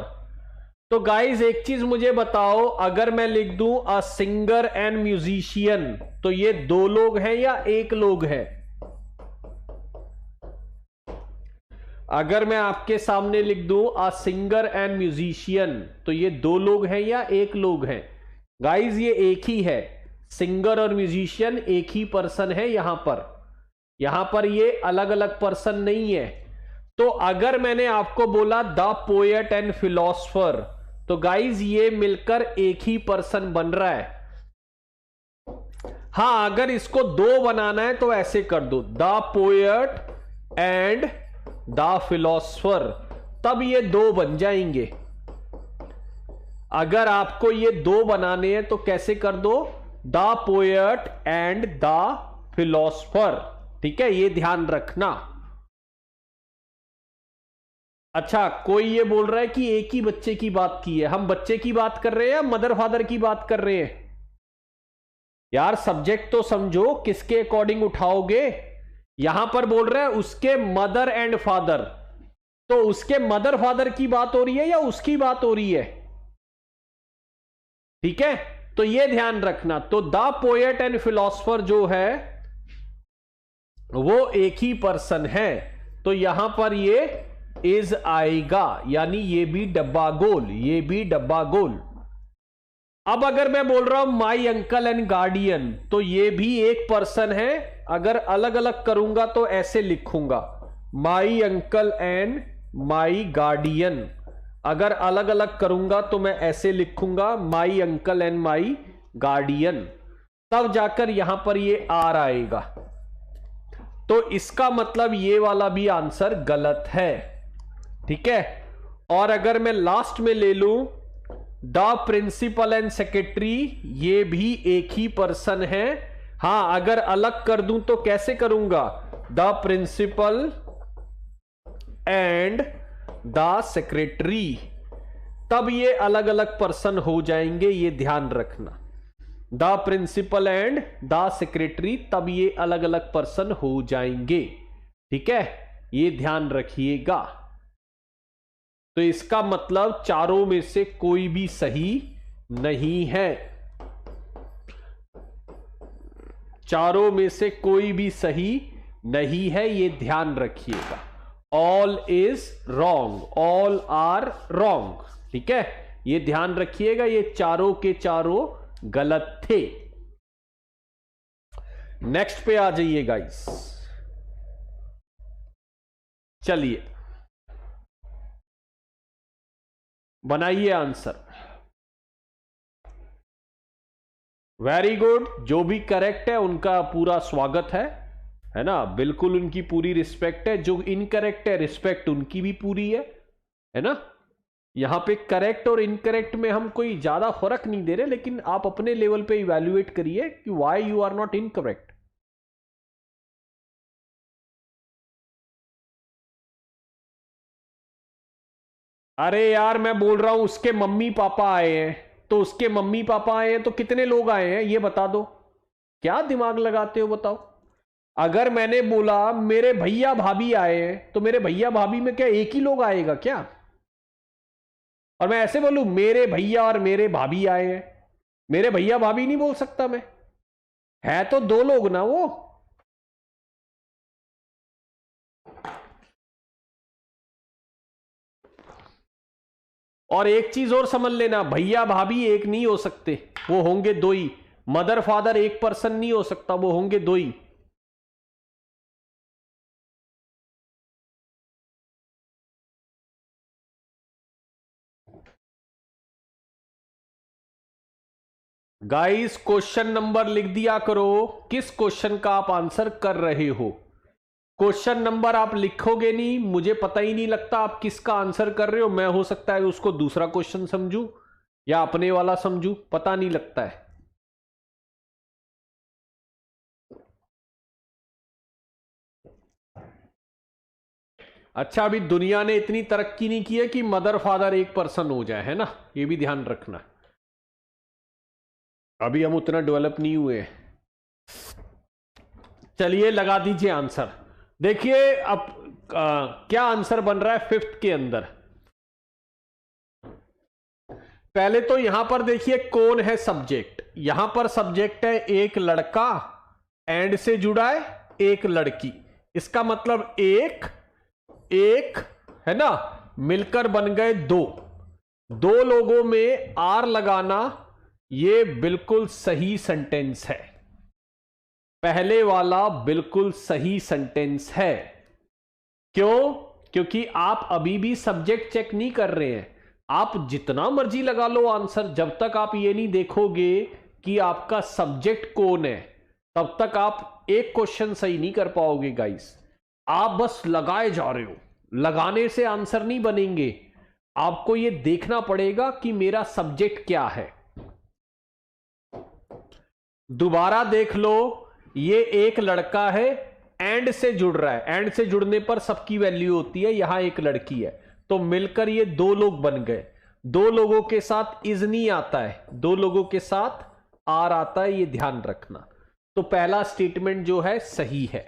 तो गाइज एक चीज मुझे बताओ, अगर मैं लिख दूं अ सिंगर एंड म्यूजिशियन, तो ये दो लोग हैं या एक लोग है? अगर मैं आपके सामने लिख दूं अ सिंगर एंड म्यूजिशियन, तो ये दो लोग हैं या एक लोग हैं? गाइज ये एक ही है, सिंगर और म्यूजिशियन एक ही पर्सन है यहां पर ये अलग अलग पर्सन नहीं है। तो अगर मैंने आपको बोला द पोएट एंड फिलोसफर, तो गाइज ये मिलकर एक ही पर्सन बन रहा है। हां, अगर इसको दो बनाना है तो ऐसे कर दो, the poet and the philosopher, तब ये दो बन जाएंगे। अगर आपको ये दो बनाने हैं तो कैसे कर दो, the poet and the philosopher. ठीक है, ये ध्यान रखना। अच्छा, कोई ये बोल रहा है कि एक ही बच्चे की बात की है। हम बच्चे की बात कर रहे हैं या मदर फादर की बात कर रहे हैं? यार सब्जेक्ट तो समझो, किसके अकॉर्डिंग उठाओगे? यहां पर बोल रहा है उसके मदर एंड फादर, तो उसके मदर फादर की बात हो रही है या उसकी बात हो रही है? ठीक है, तो ये ध्यान रखना। तो द पोएट एंड फिलोसफर जो है वो एक ही पर्सन है, तो यहां पर ये इज आएगा, यानी ये भी डब्बा गोल। अब अगर मैं बोल रहा हूं माई अंकल एंड गार्डियन, तो ये भी एक पर्सन है। अगर अलग अलग करूंगा तो ऐसे लिखूंगा, my uncle and my guardian. अगर अलग अलग करूंगा तो मैं ऐसे लिखूंगा, my uncle and my guardian. तब जाकर यहां पर ये आर आएगा। तो इसका मतलब ये वाला भी आंसर गलत है। ठीक है, और अगर मैं लास्ट में ले लूं द प्रिंसिपल एंड सेक्रेटरी, ये भी एक ही पर्सन है। हां, अगर अलग कर दूं तो कैसे करूंगा, the principal and the secretary, तब ये अलग अलग पर्सन हो जाएंगे, ये ध्यान रखना। The principal and the secretary, तब ये अलग अलग पर्सन हो जाएंगे। ठीक है, ये ध्यान रखिएगा। तो इसका मतलब चारों में से कोई भी सही नहीं है, चारों में से कोई भी सही नहीं है, ये ध्यान रखिएगा। All is wrong, all are wrong. ठीक है, ये ध्यान रखिएगा, ये चारों के चारों गलत थे। नेक्स्ट पे आ जाइए गाइस। चलिए बनाइए आंसर। वेरी गुड, जो भी करेक्ट है उनका पूरा स्वागत है ना, बिल्कुल उनकी पूरी रिस्पेक्ट है। जो इनकरेक्ट है, रिस्पेक्ट उनकी भी पूरी है ना। यहां पे करेक्ट और इनकरेक्ट में हम कोई ज्यादा फर्क नहीं दे रहे, लेकिन आप अपने लेवल पे इवैल्यूएट करिए कि why you are not incorrect. अरे यार, मैं बोल रहा हूं उसके मम्मी पापा आए हैं, तो उसके मम्मी पापा आए हैं तो कितने लोग आए हैं ये बता दो। क्या दिमाग लगाते हो बताओ। अगर मैंने बोला मेरे भैया भाभी आए हैं, तो मेरे भैया भाभी में क्या एक ही लोग आएगा क्या? और मैं ऐसे बोलूं मेरे भैया और मेरे भाभी आए हैं, मेरे भैया भाभी नहीं बोल सकता मैं, है तो दो लोग ना वो। और एक चीज और समझ लेना, भैया भाभी एक नहीं हो सकते, वो होंगे दो ही। मदर फादर एक पर्सन नहीं हो सकता, वो होंगे दो ही। गाइस क्वेश्चन नंबर लिख दिया करो, किस क्वेश्चन का आप आंसर कर रहे हो। क्वेश्चन नंबर आप लिखोगे नहीं, मुझे पता ही नहीं लगता आप किसका आंसर कर रहे हो। मैं हो सकता है उसको दूसरा क्वेश्चन समझूं या अपने वाला समझूं, पता नहीं लगता है। अच्छा, अभी दुनिया ने इतनी तरक्की नहीं की है कि मदर फादर एक पर्सन हो जाए, है ना, ये भी ध्यान रखना। अभी हम उतना डेवलप नहीं हुए। चलिए लगा दीजिए आंसर। देखिए अब क्या आंसर बन रहा है फिफ्थ के अंदर। पहले तो यहां पर देखिए कौन है सब्जेक्ट। यहां पर सब्जेक्ट है एक लड़का, एंड से जुड़ा है एक लड़की। इसका मतलब एक एक है ना, मिलकर बन गए दो। दो लोगों में आर लगाना, ये बिल्कुल सही सेंटेंस है। पहले वाला बिल्कुल सही सेंटेंस है। क्यों? क्योंकि आप अभी भी सब्जेक्ट चेक नहीं कर रहे हैं। आप जितना मर्जी लगा लो आंसर, जब तक आप ये नहीं देखोगे कि आपका सब्जेक्ट कौन है, तब तक आप एक क्वेश्चन सही नहीं कर पाओगे गाइस। आप बस लगाए जा रहे हो, लगाने से आंसर नहीं बनेंगे। आपको ये देखना पड़ेगा कि मेरा सब्जेक्ट क्या है। दोबारा देख लो, ये एक लड़का है, एंड से जुड़ रहा है। एंड से जुड़ने पर सबकी वैल्यू होती है। यहां एक लड़की है, तो मिलकर ये दो लोग बन गए। दो लोगों के साथ इज नहीं आता है, दो लोगों के साथ आर आता है, ये ध्यान रखना। तो पहला स्टेटमेंट जो है सही है।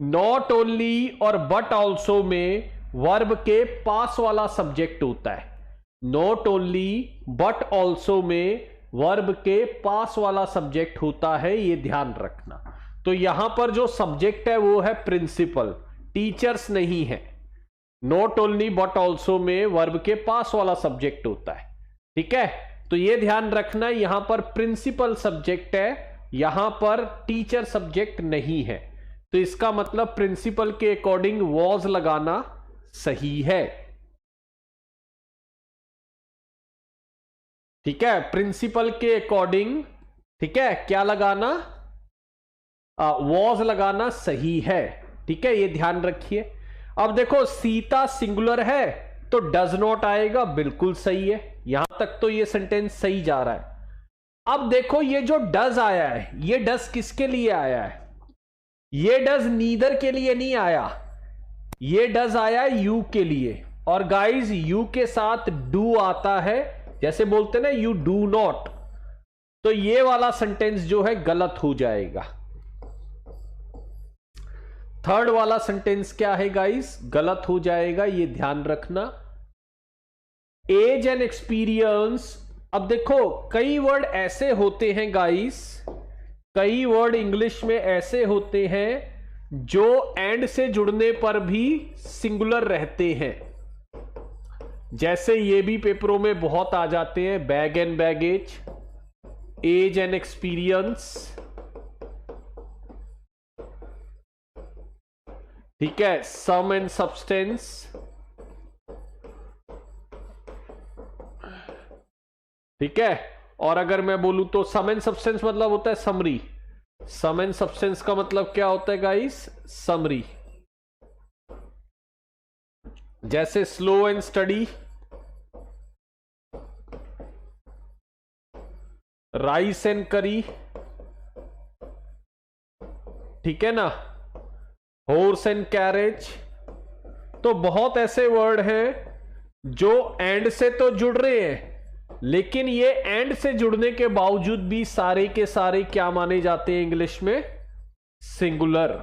नॉट ओनली और बट ऑल्सो में वर्ब के पास वाला सब्जेक्ट होता है। नॉट ओनली बट ऑल्सो में वर्ब के पास वाला सब्जेक्ट होता है, ये ध्यान रखना। तो यहां पर जो सब्जेक्ट है वो है प्रिंसिपल, टीचर्स नहीं है। नॉट ओनली बट ऑल्सो में वर्ब के पास वाला सब्जेक्ट होता है, ठीक है। तो ये ध्यान रखना, यहां पर प्रिंसिपल सब्जेक्ट है, यहां पर टीचर सब्जेक्ट नहीं है। तो इसका मतलब प्रिंसिपल के अकॉर्डिंग वॉज लगाना सही है, ठीक है। प्रिंसिपल के अकॉर्डिंग, ठीक है, क्या लगाना, वॉज लगाना सही है, ठीक है। ये ध्यान रखिए। अब देखो सीता सिंगुलर है तो डज नॉट आएगा, बिल्कुल सही है। यहां तक तो ये सेंटेंस सही जा रहा है। अब देखो ये जो डज आया है, ये डज किसके लिए आया है? ये डज नीदर के लिए नहीं आया, ये डज आया यू के लिए। और गाइज यू के साथ डू आता है, जैसे बोलते ना यू डू नॉट। तो ये वाला सेंटेंस जो है गलत हो जाएगा। थर्ड वाला सेंटेंस क्या है गाइस? गलत हो जाएगा, ये ध्यान रखना। Age and experience. अब देखो कई वर्ड ऐसे होते हैं गाइस, कई वर्ड इंग्लिश में ऐसे होते हैं जो एंड से जुड़ने पर भी सिंगुलर रहते हैं। जैसे ये भी पेपरों में बहुत आ जाते हैं, bag and baggage, age and experience, ठीक है, सम एंड सब्सटेंस, ठीक है। और अगर मैं बोलूं तो सम एंड सब्सटेंस मतलब होता है समरी। सम एंड सब्सटेंस का मतलब क्या होता है गाइस? समरी। जैसे slow and study, rice and करी, ठीक है ना, हॉर्स एंड कैरेज। तो बहुत ऐसे वर्ड हैं जो एंड से तो जुड़ रहे हैं, लेकिन ये एंड से जुड़ने के बावजूद भी सारे के सारे क्या माने जाते हैं इंग्लिश में? सिंगुलर।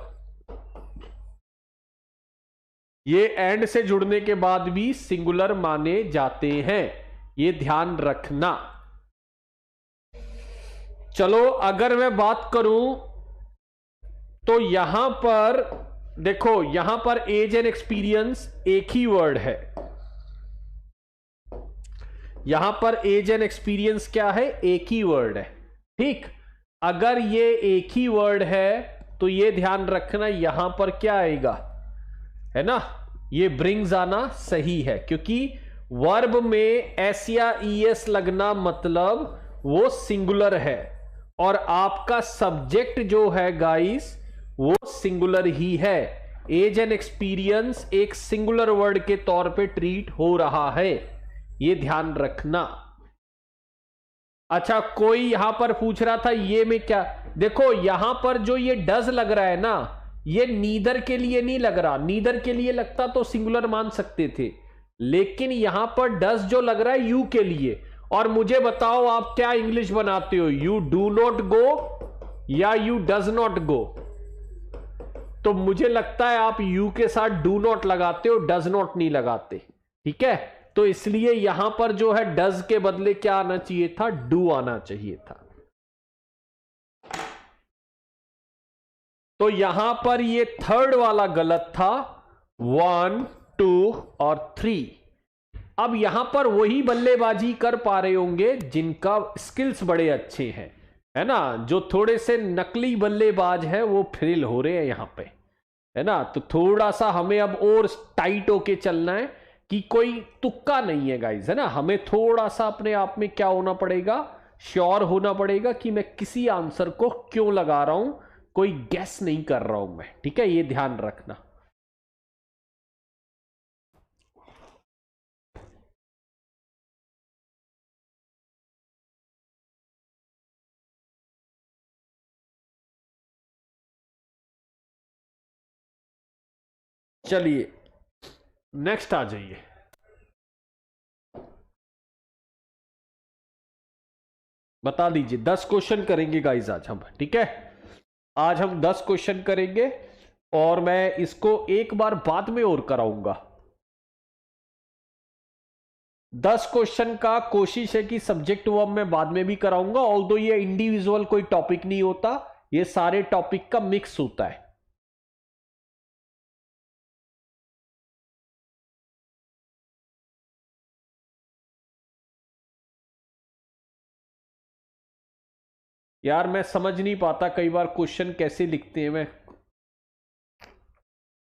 ये एंड से जुड़ने के बाद भी सिंगुलर माने जाते हैं, ये ध्यान रखना। चलो अगर मैं बात करूं तो यहां पर देखो, यहां पर एज एंड एक्सपीरियंस एक ही वर्ड है। यहां पर एज एंड एक्सपीरियंस क्या है? एक ही वर्ड है, ठीक। अगर ये एक ही वर्ड है तो ये ध्यान रखना यहां पर क्या आएगा, है ना, ये ब्रिंग्स आना सही है, क्योंकि वर्ब में एस या ईएस लगना मतलब वो सिंगुलर है, और आपका सब्जेक्ट जो है गाइस वो सिंगुलर ही है। एज एंड एक्सपीरियंस एक सिंगुलर वर्ड के तौर पे ट्रीट हो रहा है, ये ध्यान रखना। अच्छा, कोई यहां पर पूछ रहा था ये में क्या, देखो यहां पर जो ये डज लग रहा है ना, ये नीदर के लिए नहीं लग रहा। नीदर के लिए लगता तो सिंगुलर मान सकते थे, लेकिन यहां पर डज जो लग रहा है यू के लिए, और मुझे बताओ आप क्या इंग्लिश बनाते हो, यू डू नॉट गो या यू डज नॉट गो? तो मुझे लगता है आप यू के साथ डू नॉट लगाते हो, डज नॉट नहीं लगाते। ठीक है, तो इसलिए यहां पर जो है डज के बदले क्या आना चाहिए था, डू आना चाहिए था। तो यहां पर ये थर्ड वाला गलत था, 1 2 और 3। अब यहां पर वही बल्लेबाजी कर पा रहे होंगे जिनका स्किल्स बड़े अच्छे हैं, है ना। जो थोड़े से नकली बल्लेबाज हैं वो फेल हो रहे हैं यहां पे, है ना। तो थोड़ा सा हमें अब और टाइट होके चलना है कि कोई तुक्का नहीं है गाइस, है ना। हमें थोड़ा सा अपने आप में क्या होना पड़ेगा, श्योर होना पड़ेगा कि मैं किसी आंसर को क्यों लगा रहा हूं, कोई गेस नहीं कर रहा हूं मैं। ठीक है, ये ध्यान रखना। चलिए नेक्स्ट आ जाइए। बता दीजिए, 10 क्वेश्चन करेंगे गाइस आज हम। ठीक है, आज हम 10 क्वेश्चन करेंगे और मैं इसको एक बार बाद में और कराऊंगा। 10 क्वेश्चन का कोशिश है कि सब्जेक्ट वर्ब मैं बाद में भी कराऊंगा, ऑल्दो ये इंडिविजुअल कोई टॉपिक नहीं होता, ये सारे टॉपिक का मिक्स होता है। यार मैं समझ नहीं पाता कई बार क्वेश्चन कैसे लिखते हैं, मैं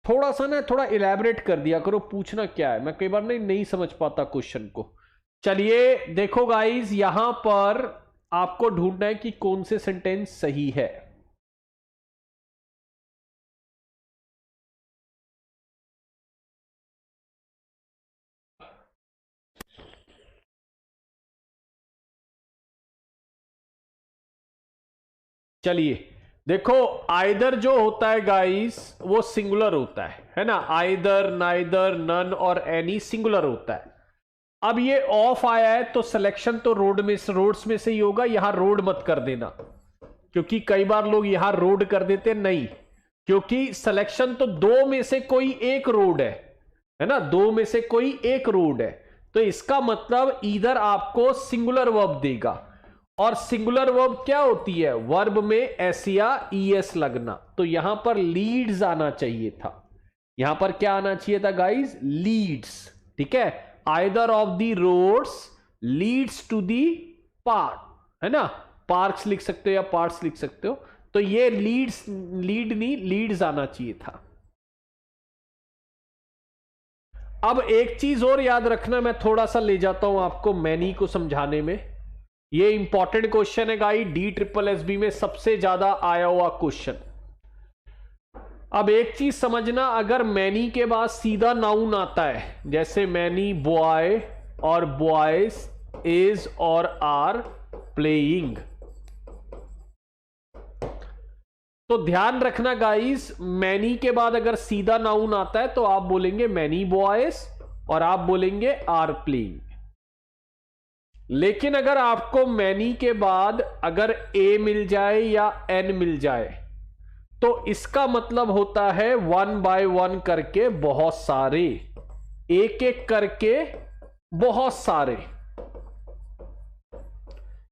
थोड़ा सा ना थोड़ा इलैबोरेट कर दिया करो, पूछना क्या है, मैं कई बार नहीं समझ पाता क्वेश्चन को। चलिए देखो गाइस, यहां पर आपको ढूंढना है कि कौन से सेंटेंस सही है। चलिए देखो, आइदर जो होता है गाइस वो सिंगुलर होता है ना। आइदर, नाइदर, नन और एनी सिंगुलर होता है। अब ये ऑफ आया है तो सिलेक्शन तो रोड्स में से ही होगा। यहां रोड मत कर देना, क्योंकि कई बार लोग यहां रोड कर देते नहीं, क्योंकि सिलेक्शन तो दो में से कोई एक रोड है ना, दो में से कोई एक रोड है। तो इसका मतलब इधर आपको सिंगुलर वर्ब देगा, और सिंगुलर वर्ब क्या होती है, वर्ब में एस या ईएस लगना। तो यहां पर लीड्स आना चाहिए था, यहां पर क्या आना चाहिए था गाइस, लीड्स। ठीक है, either of the roads leads to the park, है ना। पार्क्स लिख सकते हो या पार्ट्स लिख सकते हो। तो ये लीड नहीं, लीड्स आना चाहिए था। अब एक चीज और याद रखना, मैं थोड़ा सा ले जाता हूं आपको मैनी को समझाने में। ये इंपॉर्टेंट क्वेश्चन है गाइस, DSSB में सबसे ज्यादा आया हुआ क्वेश्चन। अब एक चीज समझना, अगर मैनी के बाद सीधा नाउन आता है, जैसे मैनी बॉय और बॉयज इज और आर प्लेइंग, तो ध्यान रखना गाइस, मैनी के बाद अगर सीधा नाउन आता है तो आप बोलेंगे मैनी बॉयज और आप बोलेंगे आर प्लेइंग। लेकिन अगर आपको मैनी के बाद अगर ए मिल जाए या एन मिल जाए, तो इसका मतलब होता है 1 बाय 1 करके बहुत सारे, एक एक करके बहुत सारे।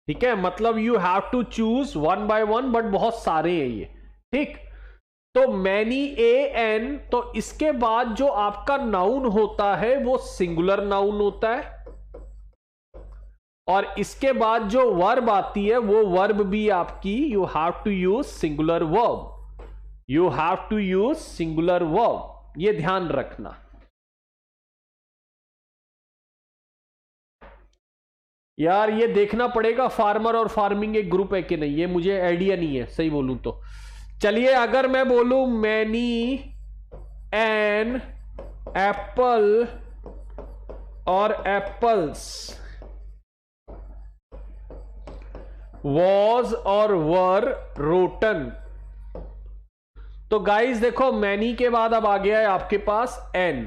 ठीक है, मतलब you have to choose 1 by 1, but बहुत सारे हैं ये। ठीक, तो मैनी ए एन, तो इसके बाद जो आपका नाउन होता है वो सिंगुलर नाउन होता है, और इसके बाद जो वर्ब आती है वो वर्ब भी आपकी you have to use singular verb, you have to use singular verb, ये ध्यान रखना। यार ये देखना पड़ेगा फार्मर और फार्मिंग एक ग्रुप है कि नहीं, ये मुझे आइडिया नहीं है सही बोलूं तो। चलिए अगर मैं बोलूं मैनी एन एप्पल और एप्पल्स वॉज और वर रोटन, तो गाइस देखो मैनी के बाद अब आ गया है आपके पास एन।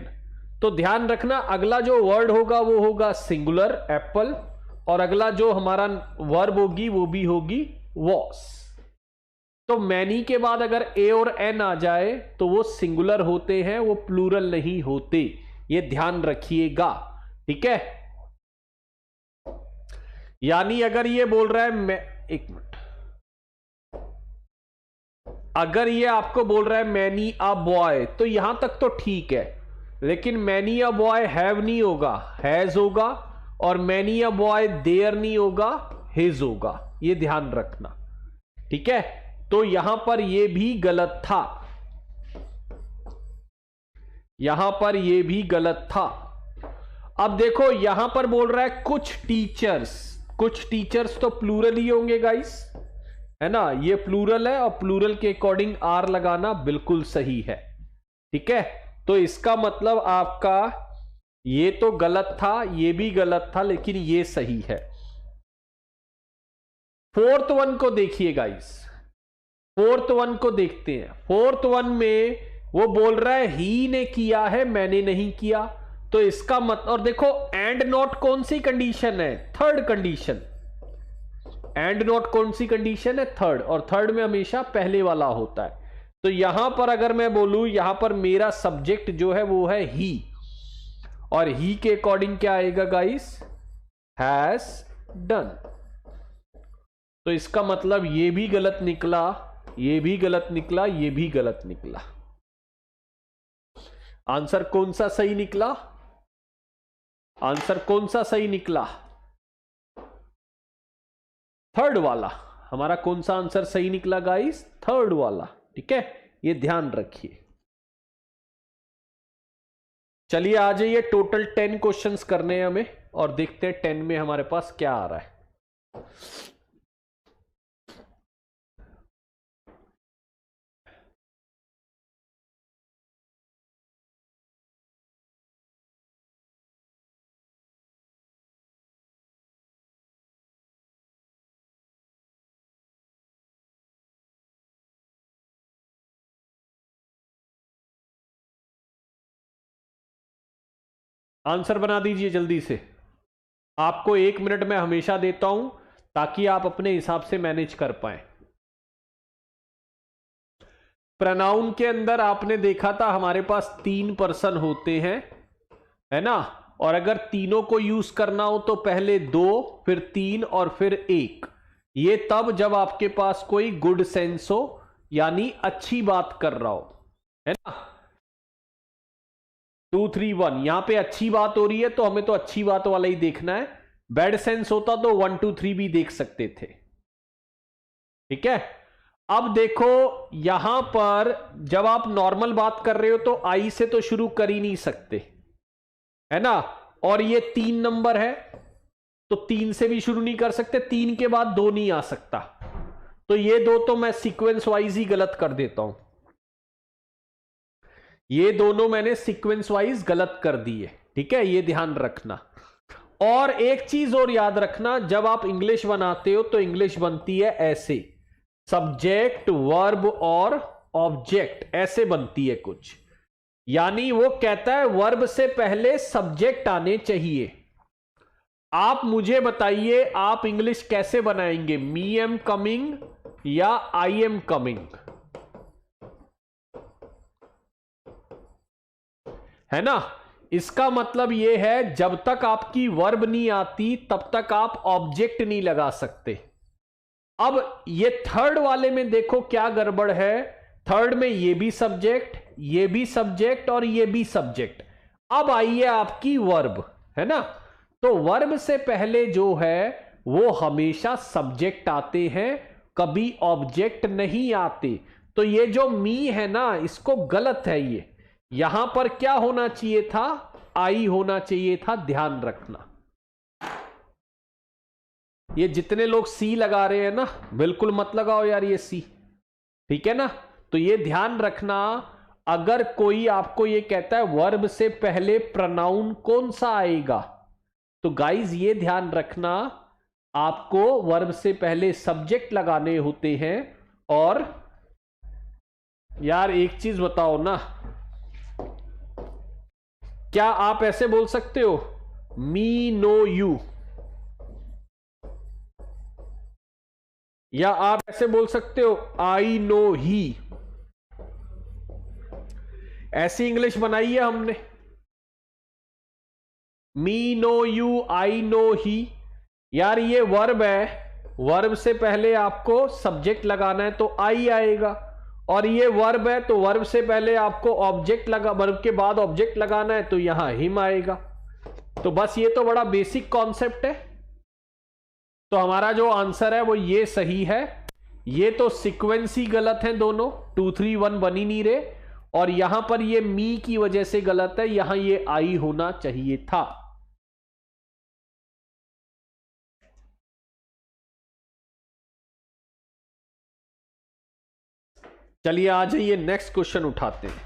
तो ध्यान रखना अगला जो वर्ड होगा वो होगा सिंगुलर एप्पल, और अगला जो हमारा वर्ब होगी वो भी होगी वॉस। तो मैनी के बाद अगर ए और एन आ जाए तो वो सिंगुलर होते हैं, वो प्लूरल नहीं होते, ये ध्यान रखिएगा, ठीक है। यानी अगर ये बोल रहा है एक मिनट, अगर ये आपको बोल रहा है मैनी अ बॉय तो यहां तक तो ठीक है, लेकिन मैनी अ बॉय हैव नहीं होगा, हैज होगा, और मैनी अ बॉय देयर नहीं होगा, हिज होगा, ये ध्यान रखना, ठीक है। तो यहां पर ये भी गलत था, यहां पर ये भी गलत था। अब देखो यहां पर बोल रहा है कुछ टीचर्स, कुछ टीचर्स तो प्लूरल ही होंगे गाइस, है ना, ये प्लूरल है और प्लूरल के अकॉर्डिंग आर लगाना बिल्कुल सही है, ठीक है। तो इसका मतलब आपका ये तो गलत था, ये भी गलत था, लेकिन ये सही है। फोर्थ वन को देखिए गाइस, फोर्थ वन को देखते हैं। फोर्थ वन में वो बोल रहा है ही ने किया है, मैंने नहीं किया, तो इसका मतलब, और देखो एंड नॉट कौन सी कंडीशन है, थर्ड कंडीशन। एंड नॉट कौन सी कंडीशन है, थर्ड, और थर्ड में हमेशा पहले वाला होता है। तो यहां पर अगर मैं बोलूं, यहां पर मेरा सब्जेक्ट जो है वो है ही, और ही के अकॉर्डिंग क्या आएगा गाइस, हैज डन। तो इसका मतलब ये भी गलत निकला, ये भी गलत निकला, ये भी गलत निकला। आंसर कौन सा सही निकला, आंसर कौन सा सही निकला, थर्ड वाला। हमारा कौन सा आंसर सही निकला गाइस, थर्ड वाला, ठीक है, ये ध्यान रखिए। चलिए आ जाइए, टोटल 10 क्वेश्चंस करने हैं हमें, और देखते हैं 10 में हमारे पास क्या आ रहा है। आंसर बना दीजिए जल्दी से, आपको 1 मिनट में हमेशा देता हूं ताकि आप अपने हिसाब से मैनेज कर पाए। प्रोनाउन के अंदर आपने देखा था हमारे पास 3 पर्सन होते हैं, है ना, और अगर तीनों को यूज करना हो तो पहले 2, फिर 3 और फिर 1। ये तब जब आपके पास कोई गुड सेंस हो, यानी अच्छी बात कर रहा हो, है ना। 2 3 1, यहां पे अच्छी बात हो रही है तो हमें तो अच्छी बात वाला ही देखना है। बैड सेंस होता तो 1 2 3 भी देख सकते थे, ठीक है। अब देखो यहां पर जब आप नॉर्मल बात कर रहे हो तो आई से तो शुरू कर ही नहीं सकते, है ना, और ये 3 नंबर है तो 3 से भी शुरू नहीं कर सकते, 3 के बाद 2 नहीं आ सकता, तो ये 2 तो मैं सीक्वेंस वाइज ही गलत कर देता हूं, ये दोनों मैंने सीक्वेंस वाइज गलत कर दिए, ठीक है, ये ध्यान रखना। और एक चीज और याद रखना, जब आप इंग्लिश बनाते हो तो इंग्लिश बनती है ऐसे, सब्जेक्ट वर्ब और ऑब्जेक्ट, ऐसे बनती है कुछ, यानी वो कहता है वर्ब से पहले सब्जेक्ट आने चाहिए। आप मुझे बताइए आप इंग्लिश कैसे बनाएंगे, मी एम कमिंग या आई एम कमिंग, है ना। इसका मतलब यह है जब तक आपकी वर्ब नहीं आती तब तक आप ऑब्जेक्ट नहीं लगा सकते। अब ये थर्ड वाले में देखो क्या गड़बड़ है, थर्ड में ये भी सब्जेक्ट, ये भी सब्जेक्ट और ये भी सब्जेक्ट। अब आइए आपकी वर्ब, है ना, तो वर्ब से पहले जो है वो हमेशा सब्जेक्ट आते हैं, कभी ऑब्जेक्ट नहीं आते। तो ये जो मी है ना, इसको गलत है, ये यहां पर क्या होना चाहिए था, आई होना चाहिए था, ध्यान रखना। ये जितने लोग सी लगा रहे हैं ना, बिल्कुल मत लगाओ यार ये सी, ठीक है ना। तो ये ध्यान रखना, अगर कोई आपको ये कहता है वर्ब से पहले प्रोनाउन कौन सा आएगा, तो गाइज ये ध्यान रखना, आपको वर्ब से पहले सब्जेक्ट लगाने होते हैं। और यार एक चीज बताओ ना, क्या आप ऐसे बोल सकते हो मी नो यू, या आप ऐसे बोल सकते हो आई नो ही। ऐसी इंग्लिश बनाई है हमने। Me know you, I know he. यार ये वर्ब है, वर्ब से पहले आपको सब्जेक्ट लगाना है तो आई आएगा, और ये वर्ब है तो वर्ब से पहले आपको ऑब्जेक्ट लगा, वर्ब के बाद ऑब्जेक्ट लगाना है तो यहां हिम आएगा। तो बस ये तो बड़ा बेसिक कॉन्सेप्ट है। तो हमारा जो आंसर है वो ये सही है। ये तो सीक्वेंस ही गलत है दोनों, 2 3 1 बन ही नहीं रहे, और यहां पर ये मी की वजह से गलत है, यहां ये आई होना चाहिए था। चलिए आ जाइए नेक्स्ट क्वेश्चन उठाते हैं।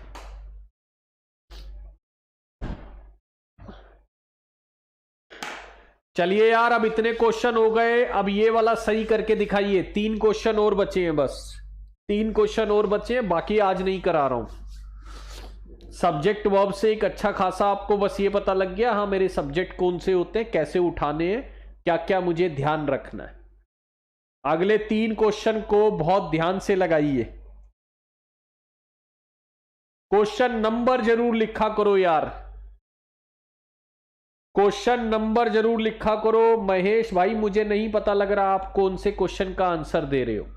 चलिए यार, अब इतने क्वेश्चन हो गए, अब ये वाला सही करके दिखाइए। 3 क्वेश्चन और बचे हैं, बस 3 क्वेश्चन और बचे हैं, बाकी आज नहीं करा रहा हूं। सब्जेक्ट वर्ब से एक अच्छा खासा आपको बस ये पता लग गया, हाँ मेरे सब्जेक्ट कौन से होते हैं, कैसे उठाने हैं, क्या क्या मुझे ध्यान रखना है। अगले 3 क्वेश्चन को बहुत ध्यान से लगाइए। क्वेश्चन नंबर जरूर लिखा करो यार, क्वेश्चन नंबर जरूर लिखा करो। महेश भाई मुझे नहीं पता लग रहा आप कौन से क्वेश्चन का आंसर दे रहे हो।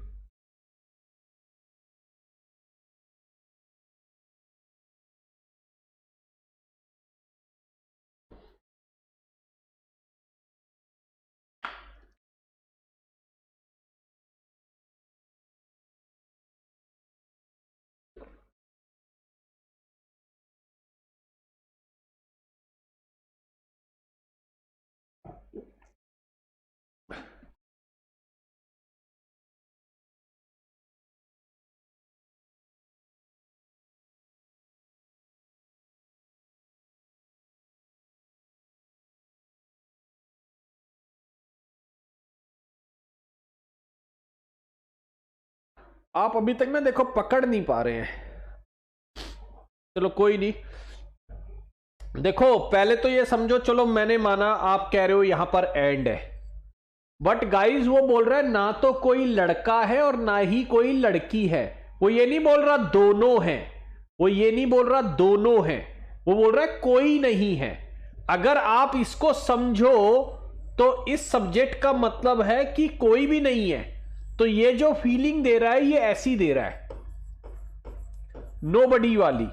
आप अभी तक ना देखो पकड़ नहीं पा रहे हैं, चलो कोई नहीं। देखो पहले तो ये समझो, चलो मैंने माना आप कह रहे हो यहां पर एंड है, बट गाइस वो बोल रहा है ना तो कोई लड़का है और ना ही कोई लड़की है। वो ये नहीं बोल रहा दोनों हैं, वो ये नहीं बोल रहा दोनों हैं, वो बोल रहा है कोई नहीं है। अगर आप इसको समझो तो इस सब्जेक्ट का मतलब है कि कोई भी नहीं है। तो ये जो फीलिंग दे रहा है ये ऐसी दे रहा है, नोबडी वाली।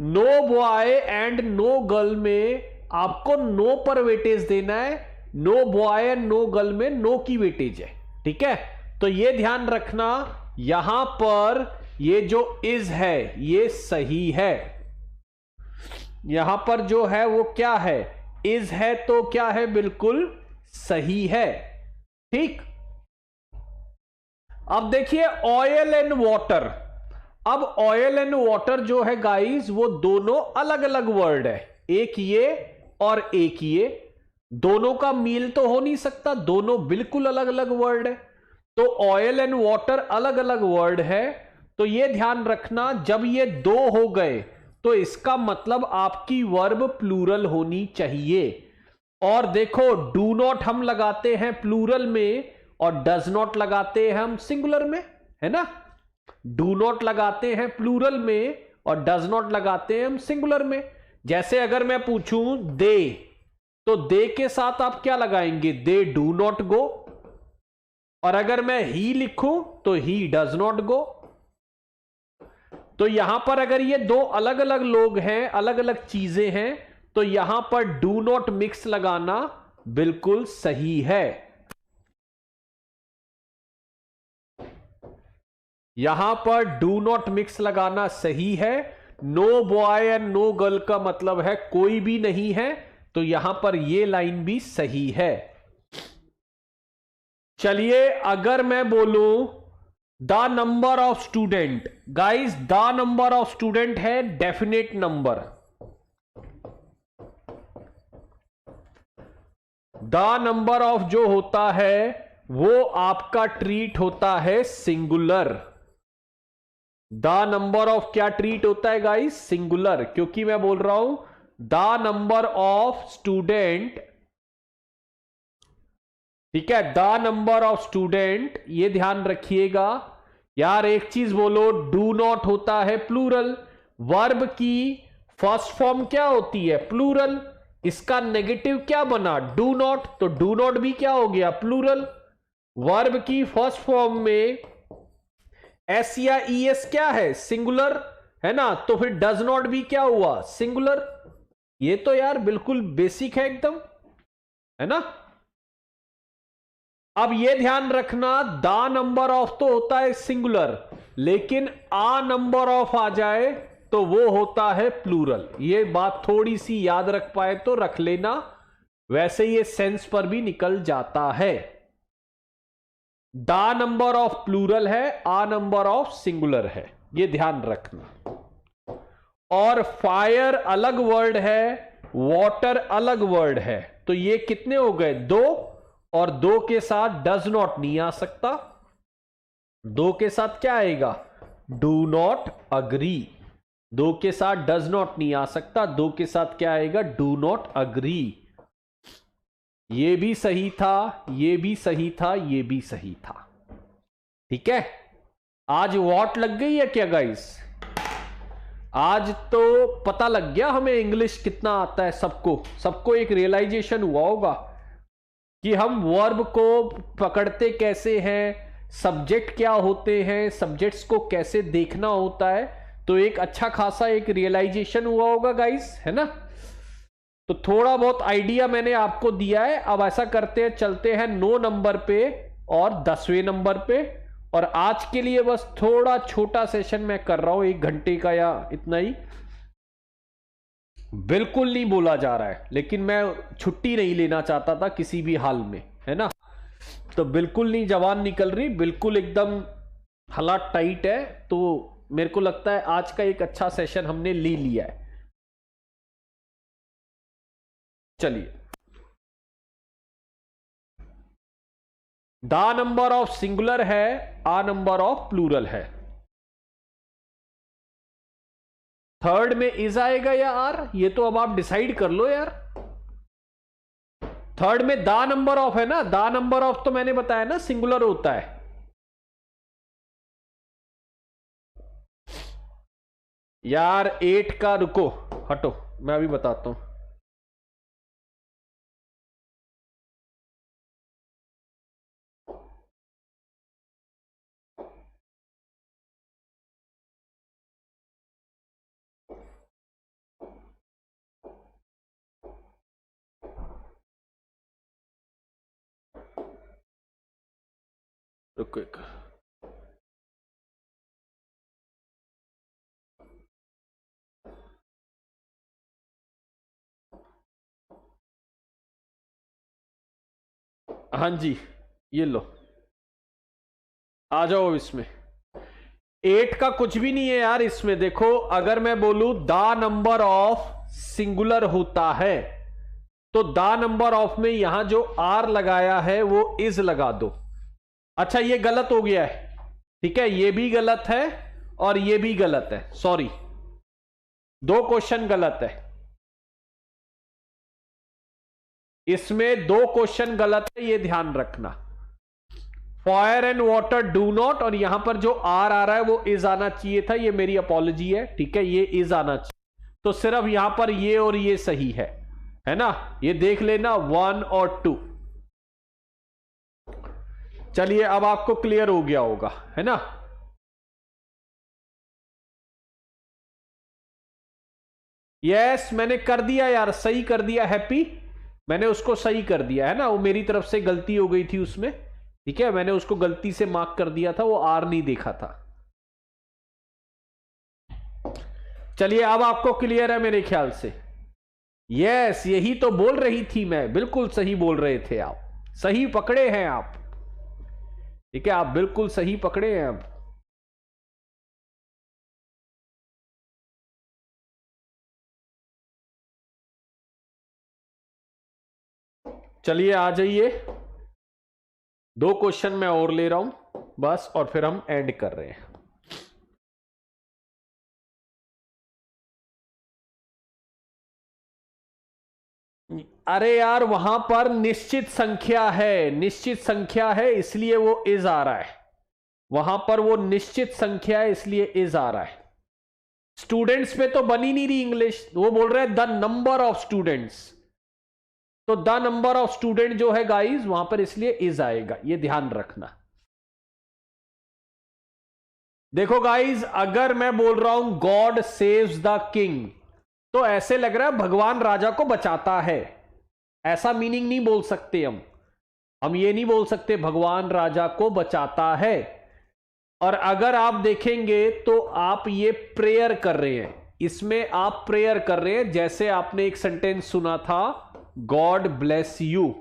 No boy and no girl में आपको नो पर वेटेज देना है, no boy and no girl में नो की वेटेज है, ठीक है। तो ये ध्यान रखना, यहां पर ये जो इज है ये सही है, यहां पर जो है वो क्या है, इज है, तो क्या है, बिल्कुल सही है, ठीक। अब देखिए ऑयल एंड वाटर। अब ऑयल एंड वाटर जो है गाइस वो दोनों अलग अलग वर्ड है, एक ये और एक ये, दोनों का मील तो हो नहीं सकता, दोनों बिल्कुल अलग अलग वर्ड है। तो ऑयल एंड वाटर अलग अलग वर्ड है, तो ये ध्यान रखना जब ये 2 हो गए तो इसका मतलब आपकी वर्ब प्लूरल होनी चाहिए। और देखो डू नॉट हम लगाते हैं प्लूरल में और डज नॉट लगाते हैं हम सिंगुलर में, है ना। डू नॉट लगाते हैं प्लूरल में और डज नॉट लगाते हैं हम सिंगुलर में। जैसे अगर मैं पूछूं दे, तो दे के साथ आप क्या लगाएंगे, दे डू नॉट गो। और अगर मैं ही लिखूं तो ही डज नॉट गो। तो यहां पर अगर ये 2 अलग अलग लोग हैं, अलग अलग चीजें हैं, तो यहां पर डू नॉट मिक्स लगाना बिल्कुल सही है। यहां पर डू नॉट मिक्स लगाना सही है। No boy and no girl का मतलब है कोई भी नहीं है, तो यहां पर यह लाइन भी सही है। चलिए अगर मैं बोलूं the number of student, guys the number of student है definite number, the number of जो होता है वो आपका ट्रीट होता है सिंगुलर। द नंबर ऑफ क्या ट्रीट होता है गाइस, सिंगुलर, क्योंकि मैं बोल रहा हूं द नंबर ऑफ स्टूडेंट, ठीक है, द नंबर ऑफ स्टूडेंट, ये ध्यान रखिएगा यार। एक चीज बोलो, डू नॉट होता है प्लूरल, वर्ब की फर्स्ट फॉर्म क्या होती है? प्लूरल। इसका नेगेटिव क्या बना? डू नॉट, तो डू नॉट भी क्या हो गया? प्लूरल। वर्ब की फर्स्ट फॉर्म में एस या ई एस क्या है? सिंगुलर है ना, तो फिर डज नॉट भी क्या हुआ? सिंगुलर। ये तो यार बिल्कुल बेसिक है एकदम, है ना। अब ये ध्यान रखना, द नंबर ऑफ तो होता है सिंगुलर, लेकिन आ नंबर ऑफ आ जाए तो वो होता है प्लूरल। ये बात थोड़ी सी याद रख पाए तो रख लेना, वैसे ये सेंस पर भी निकल जाता है। द नंबर ऑफ प्लूरल है, आ नंबर ऑफ सिंगुलर है, ये ध्यान रखना। और फायर अलग वर्ड है, वाटर अलग वर्ड है, तो ये कितने हो गए? दो। और दो के साथ डज नॉट नहीं आ सकता, दो के साथ क्या आएगा? Do not agree. दो के साथ डज नॉट नहीं आ सकता, दो के साथ क्या आएगा? Do not agree. ये भी सही था, ये भी सही था, ये भी सही था। ठीक है, आज वॉट लग गई है क्या गाइस? आज तो पता लग गया हमें इंग्लिश कितना आता है। सबको एक रियलाइजेशन हुआ होगा कि हम वर्ब को पकड़ते कैसे हैं, सब्जेक्ट क्या होते हैं, सब्जेक्ट्स को कैसे देखना होता है। तो एक अच्छा खासा एक रियलाइजेशन हुआ होगा गाइस, है ना। तो थोड़ा बहुत आइडिया मैंने आपको दिया है। अब ऐसा करते हैं, चलते हैं 9 नंबर पे और 10वें नंबर पे। और आज के लिए बस थोड़ा छोटा सेशन मैं कर रहा हूं, 1 घंटे का या इतना ही। बिल्कुल नहीं बोला जा रहा है, लेकिन मैं छुट्टी नहीं लेना चाहता था किसी भी हाल में, है ना। तो बिल्कुल नहीं जवान निकल रही, बिल्कुल एकदम हालात टाइट है। तो मेरे को लगता है आज का एक अच्छा सेशन हमने ले लिया है। चलिए, द नंबर ऑफ सिंगुलर है, आ नंबर ऑफ प्लूरल है। थर्ड में इज आएगा या आर, ये तो अब आप डिसाइड कर लो यार। थर्ड में द नंबर ऑफ है ना, द नंबर ऑफ तो मैंने बताया ना सिंगुलर होता है। यार 8 का रुको, हटो, मैं अभी बताता हूं। रुको एक, हाँ जी, ये लो, आ जाओ इसमें। 8 का कुछ भी नहीं है यार इसमें। देखो, अगर मैं बोलूं द नंबर ऑफ सिंगुलर होता है, तो द नंबर ऑफ में यहां जो आर लगाया है वो इज लगा दो। अच्छा, ये गलत हो गया है, ठीक है, ये भी गलत है और ये भी गलत है, सॉरी, 2 क्वेश्चन गलत है। इसमें 2 क्वेश्चन गलत है, ये ध्यान रखना। Fire and water do not, और यहां पर जो आर आ रहा है वो इज आना चाहिए था, ये मेरी अपॉलॉजी है, ठीक है, ये इज आना चाहिए। तो सिर्फ यहां पर ये और ये सही है ना। ये देख लेना 1 और 2। चलिए, अब आपको क्लियर हो गया होगा, है ना। यस, मैंने कर दिया यार, सही कर दिया हैप्पी, मैंने उसको सही कर दिया, है ना। वो मेरी तरफ से गलती हो गई थी उसमें, ठीक है, मैंने उसको गलती से मार्क कर दिया था, वो आर नहीं देखा था। चलिए, अब आपको क्लियर है मेरे ख्याल से। यस, यही तो बोल रही थी मैं, बिल्कुल सही बोल रहे थे आप, सही पकड़े हैं आप, ठीक है, आप बिल्कुल सही पकड़े हैं अब। चलिए आ जाइए, 2 क्वेश्चन मैं और ले रहा हूं बस, और फिर हम एंड कर रहे हैं। अरे यार वहां पर निश्चित संख्या है, निश्चित संख्या है इसलिए वो इज आ रहा है। वहां पर वो निश्चित संख्या है इसलिए इज आ रहा है। स्टूडेंट्स पे तो बनी नहीं रही इंग्लिश, वो बोल रहे हैं द नंबर ऑफ स्टूडेंट्स, तो द नंबर ऑफ स्टूडेंट जो है गाइस वहां पर इसलिए इज आएगा, ये ध्यान रखना। देखो गाइस, अगर मैं बोल रहा हूं गॉड सेव्स द किंग, तो ऐसे लग रहा है भगवान राजा को बचाता है, ऐसा मीनिंग नहीं बोल सकते हम ये नहीं बोल सकते भगवान राजा को बचाता है। और अगर आप देखेंगे तो आप ये प्रेयर कर रहे हैं, इसमें आप प्रेयर कर रहे हैं। जैसे आपने एक सेंटेंस सुना था गॉड ब्लेस यू,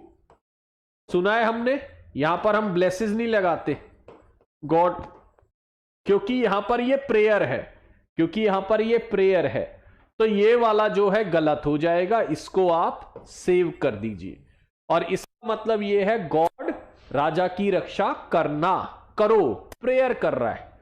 सुना है हमने, यहां पर हम ब्लेसेस नहीं लगाते गॉड, क्योंकि यहां पर ये प्रेयर है, क्योंकि यहां पर ये प्रेयर है। तो ये वाला जो है गलत हो जाएगा, इसको आप सेव कर दीजिए। और इसका मतलब ये है गॉड राजा की रक्षा करना, करो, प्रेयर कर रहा है।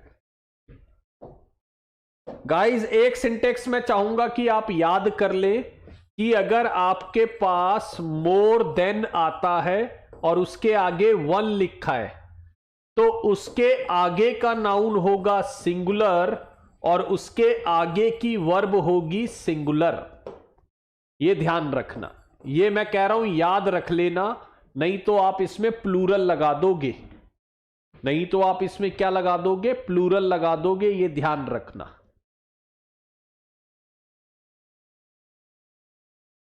गाइस एक सिंटेक्स मैं चाहूंगा कि आप याद कर ले कि अगर आपके पास मोर देन आता है और उसके आगे वन लिखा है, तो उसके आगे का नाउन होगा सिंगुलर और उसके आगे की वर्ब होगी सिंगुलर। ये ध्यान रखना, ये मैं कह रहा हूं याद रख लेना, नहीं तो आप इसमें प्लूरल लगा दोगे, नहीं तो आप इसमें क्या लगा दोगे, प्लूरल लगा दोगे, ये ध्यान रखना।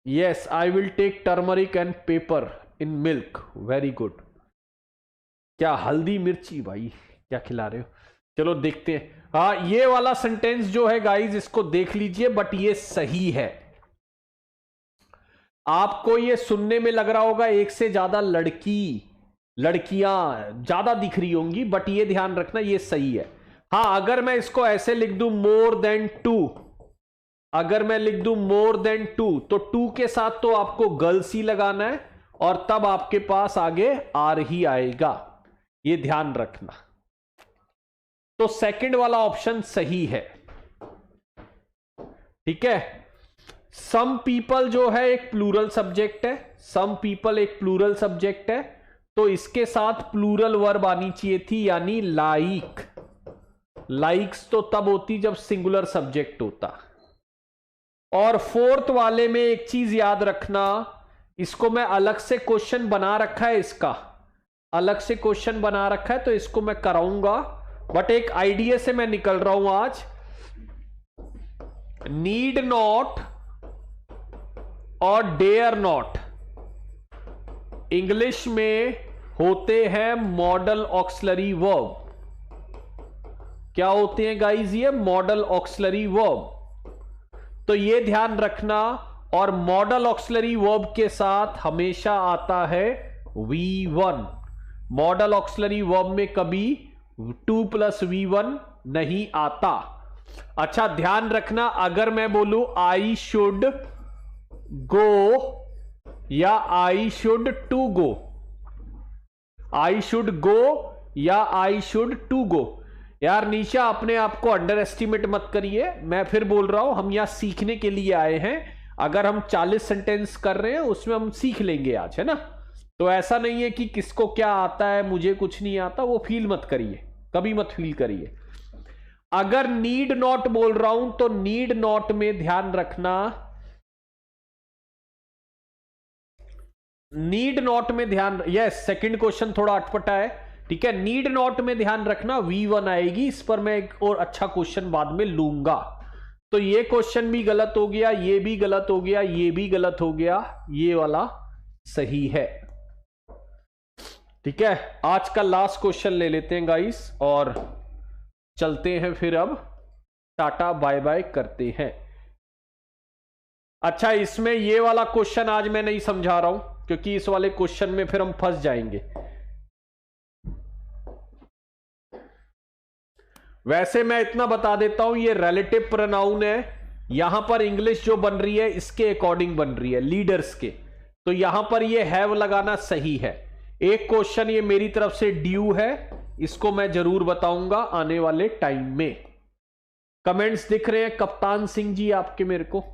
Yes, I will take turmeric and pepper in milk, very good. क्या हल्दी मिर्ची भाई, क्या खिला रहे हो? चलो देखते हैं। हाँ, ये वाला सेंटेंस जो है गाइस इसको देख लीजिए, बट ये सही है। आपको ये सुनने में लग रहा होगा एक से ज्यादा लड़कियां ज्यादा दिख रही होंगी, बट ये ध्यान रखना ये सही है। हाँ, अगर मैं इसको ऐसे लिख दूं मोर देन 2, अगर मैं लिख दूं मोर देन 2, तो 2 के साथ तो आपको गर्ल्स ही लगाना है और तब आपके पास आगे आर ही आएगा, ये ध्यान रखना। तो सेकंड वाला ऑप्शन सही है, ठीक है। सम पीपल जो है एक प्लूरल सब्जेक्ट है, सम पीपल एक प्लूरल सब्जेक्ट है, तो इसके साथ प्लूरल वर्ब आनी चाहिए थी, यानी लाइक। लाइक्स तो तब होती जब सिंगुलर सब्जेक्ट होता। और फोर्थ वाले में एक चीज याद रखना, इसको मैं अलग से क्वेश्चन बना रखा है, इसका अलग से क्वेश्चन बना रखा है, तो इसको मैं कराऊंगा, बट एक आइडिया से मैं निकल रहा हूं आज। नीड नॉट और डेयर नॉट इंग्लिश में होते हैं मॉडल ऑक्सिलरी वर्ब। क्या होते हैं गाइस? ये मॉडल ऑक्सिलरी वर्ब। तो ये ध्यान रखना, और मॉडल ऑक्सिलरी वर्ब के साथ हमेशा आता है V1। मॉडल ऑक्सिलरी वर्ब में कभी 2 + V1 नहीं आता। अच्छा ध्यान रखना, अगर मैं बोलूं आई शुड गो या I should to go, I should go या आई शुड टू गो, यार निशा अपने आप को अंडर एस्टिमेट मत करिए। मैं फिर बोल रहा हूं, हम यहां सीखने के लिए आए हैं। अगर हम 40 सेंटेंस कर रहे हैं उसमें हम सीख लेंगे आज, है ना। तो ऐसा नहीं है कि किसको क्या आता है मुझे कुछ नहीं आता, वो फील मत करिए, कभी मत फील करिए। अगर नीड नॉट बोल रहा हूं तो नीड नॉट में ध्यान रखना, नीड नॉट में ध्यान, यस सेकंड क्वेश्चन थोड़ा अटपटा है, ठीक है। नीड नॉट में ध्यान रखना V1 आएगी, इस पर मैं एक और अच्छा क्वेश्चन बाद में लूंगा। तो ये क्वेश्चन भी गलत हो गया, ये भी गलत हो गया, ये भी गलत हो गया, ये वाला सही है, ठीक है। आज का लास्ट क्वेश्चन ले लेते हैं गाइस और चलते हैं, फिर अब टाटा बाय बाय करते हैं। अच्छा, इसमें ये वाला क्वेश्चन आज मैं नहीं समझा रहा हूं, क्योंकि इस वाले क्वेश्चन में फिर हम फंस जाएंगे। वैसे मैं इतना बता देता हूं, ये रिलेटिव प्रोनाउन है, यहां पर इंग्लिश जो बन रही है इसके अकॉर्डिंग बन रही है, लीडर्स के, तो यहां पर ये हैव लगाना सही है। एक क्वेश्चन ये मेरी तरफ से ड्यू है, इसको मैं जरूर बताऊंगा आने वाले टाइम में। कमेंट्स दिख रहे हैं कप्तान सिंह जी आपके मेरे को?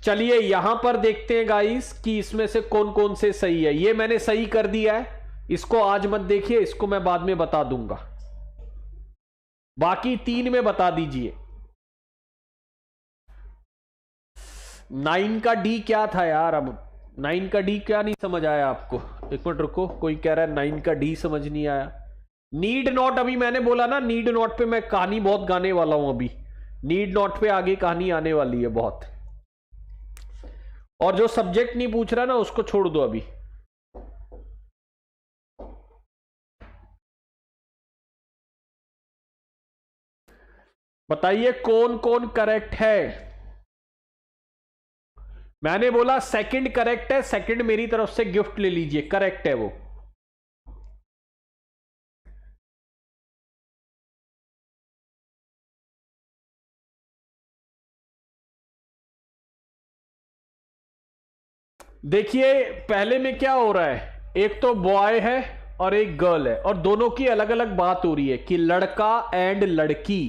चलिए यहां पर देखते हैं गाइस कि इसमें से कौन कौन से सही है। ये मैंने सही कर दिया है, इसको आज मत देखिए, इसको मैं बाद में बता दूंगा। बाकी 3 में बता दीजिए। 9 का डी क्या था यार? अब 9 का डी क्या नहीं समझ आया आपको? एक मिनट रुको, कोई कह रहा है 9 का डी समझ नहीं आया। नीड नॉट, अभी मैंने बोला ना नीड नॉट पे मैं कहानी बहुत गाने वाला हूं अभी। नीड नॉट पे आगे कहानी आने वाली है बहुत। और जो सब्जेक्ट नहीं पूछ रहा ना उसको छोड़ दो अभी। बताइए कौन कौन करेक्ट है? मैंने बोला सेकंड करेक्ट है, सेकंड मेरी तरफ से गिफ्ट ले लीजिए, करेक्ट है वो। देखिए पहले में क्या हो रहा है, एक तो बॉय है और एक गर्ल है, और दोनों की अलग अलग बात हो रही है कि लड़का एंड लड़की,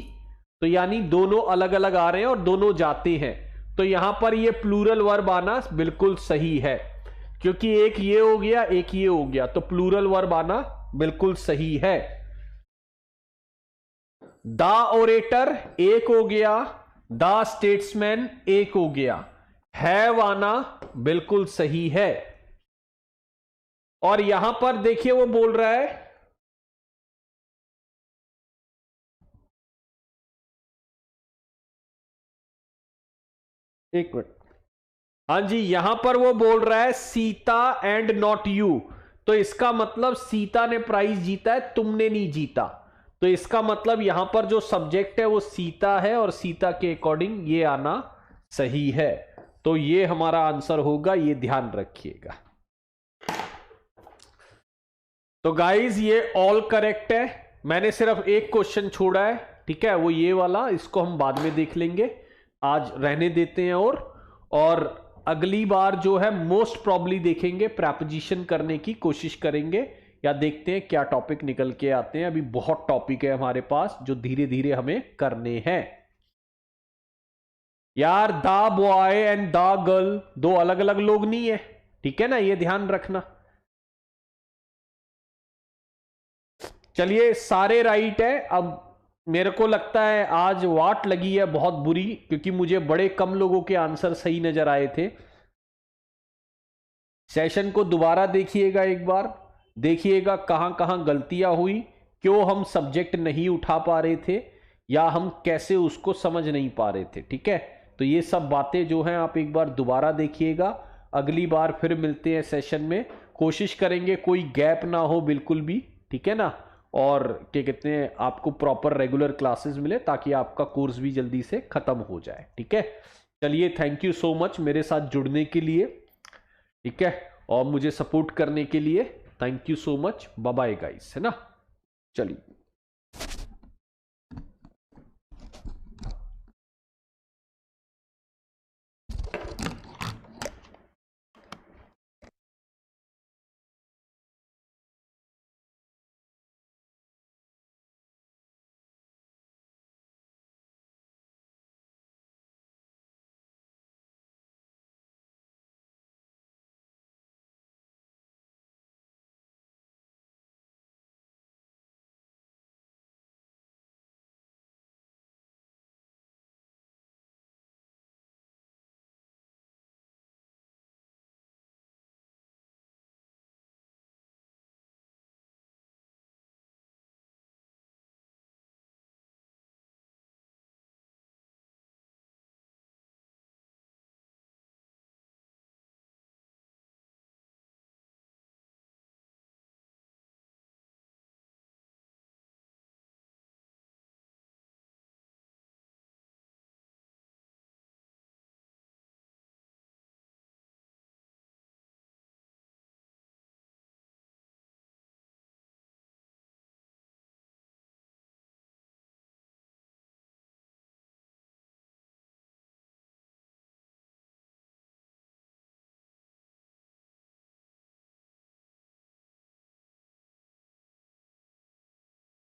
तो यानी दोनों अलग अलग आ रहे हैं और दोनों जाते हैं। तो यहां पर ये प्लूरल वर्ब आना बिल्कुल सही है, क्योंकि एक ये हो गया एक ये हो गया, तो प्लूरल वर्ब आना बिल्कुल सही है। द ओरेटर एक हो गया, द स्टेट्समैन एक हो गया, हैव आना बिल्कुल सही है। और यहां पर देखिए वो बोल रहा है, एक मिनट, हाँ जी, यहां पर वो बोल रहा है सीता एंड नॉट यू, तो इसका मतलब सीता ने प्राइज जीता है, तुमने नहीं जीता। तो इसका मतलब यहां पर जो सब्जेक्ट है वो सीता है, और सीता के अकॉर्डिंग ये आना सही है। तो ये हमारा आंसर होगा, ये ध्यान रखिएगा। तो गाइज ये ऑल करेक्ट है, मैंने सिर्फ एक क्वेश्चन छोड़ा है, ठीक है, वो ये वाला, इसको हम बाद में देख लेंगे, आज रहने देते हैं। और अगली बार जो है मोस्ट प्रॉब्ली देखेंगे, प्रेपोजिशन करने की कोशिश करेंगे, या देखते हैं क्या टॉपिक निकल के आते हैं। अभी बहुत टॉपिक है हमारे पास जो धीरे धीरे हमें करने हैं यार। The boy and the girl दो अलग अलग लोग नहीं है, ठीक है ना, ये ध्यान रखना। चलिए सारे राइट है। अब मेरे को लगता है आज वाट लगी है बहुत बुरी, क्योंकि मुझे बड़े कम लोगों के आंसर सही नजर आए थे। सेशन को दोबारा देखिएगा, एक बार देखिएगा कहां कहां गलतियां हुई, क्यों हम सब्जेक्ट नहीं उठा पा रहे थे, या हम कैसे उसको समझ नहीं पा रहे थे, ठीक है। तो ये सब बातें जो हैं आप एक बार दोबारा देखिएगा। अगली बार फिर मिलते हैं सेशन में, कोशिश करेंगे कोई गैप ना हो बिल्कुल भी, ठीक है ना, और क्या कहते हैं आपको प्रॉपर रेगुलर क्लासेस मिले, ताकि आपका कोर्स भी जल्दी से खत्म हो जाए, ठीक है। चलिए थैंक यू सो मच मेरे साथ जुड़ने के लिए, ठीक है, और मुझे सपोर्ट करने के लिए। Thank you so much, bye bye guys, है ना। चलिए।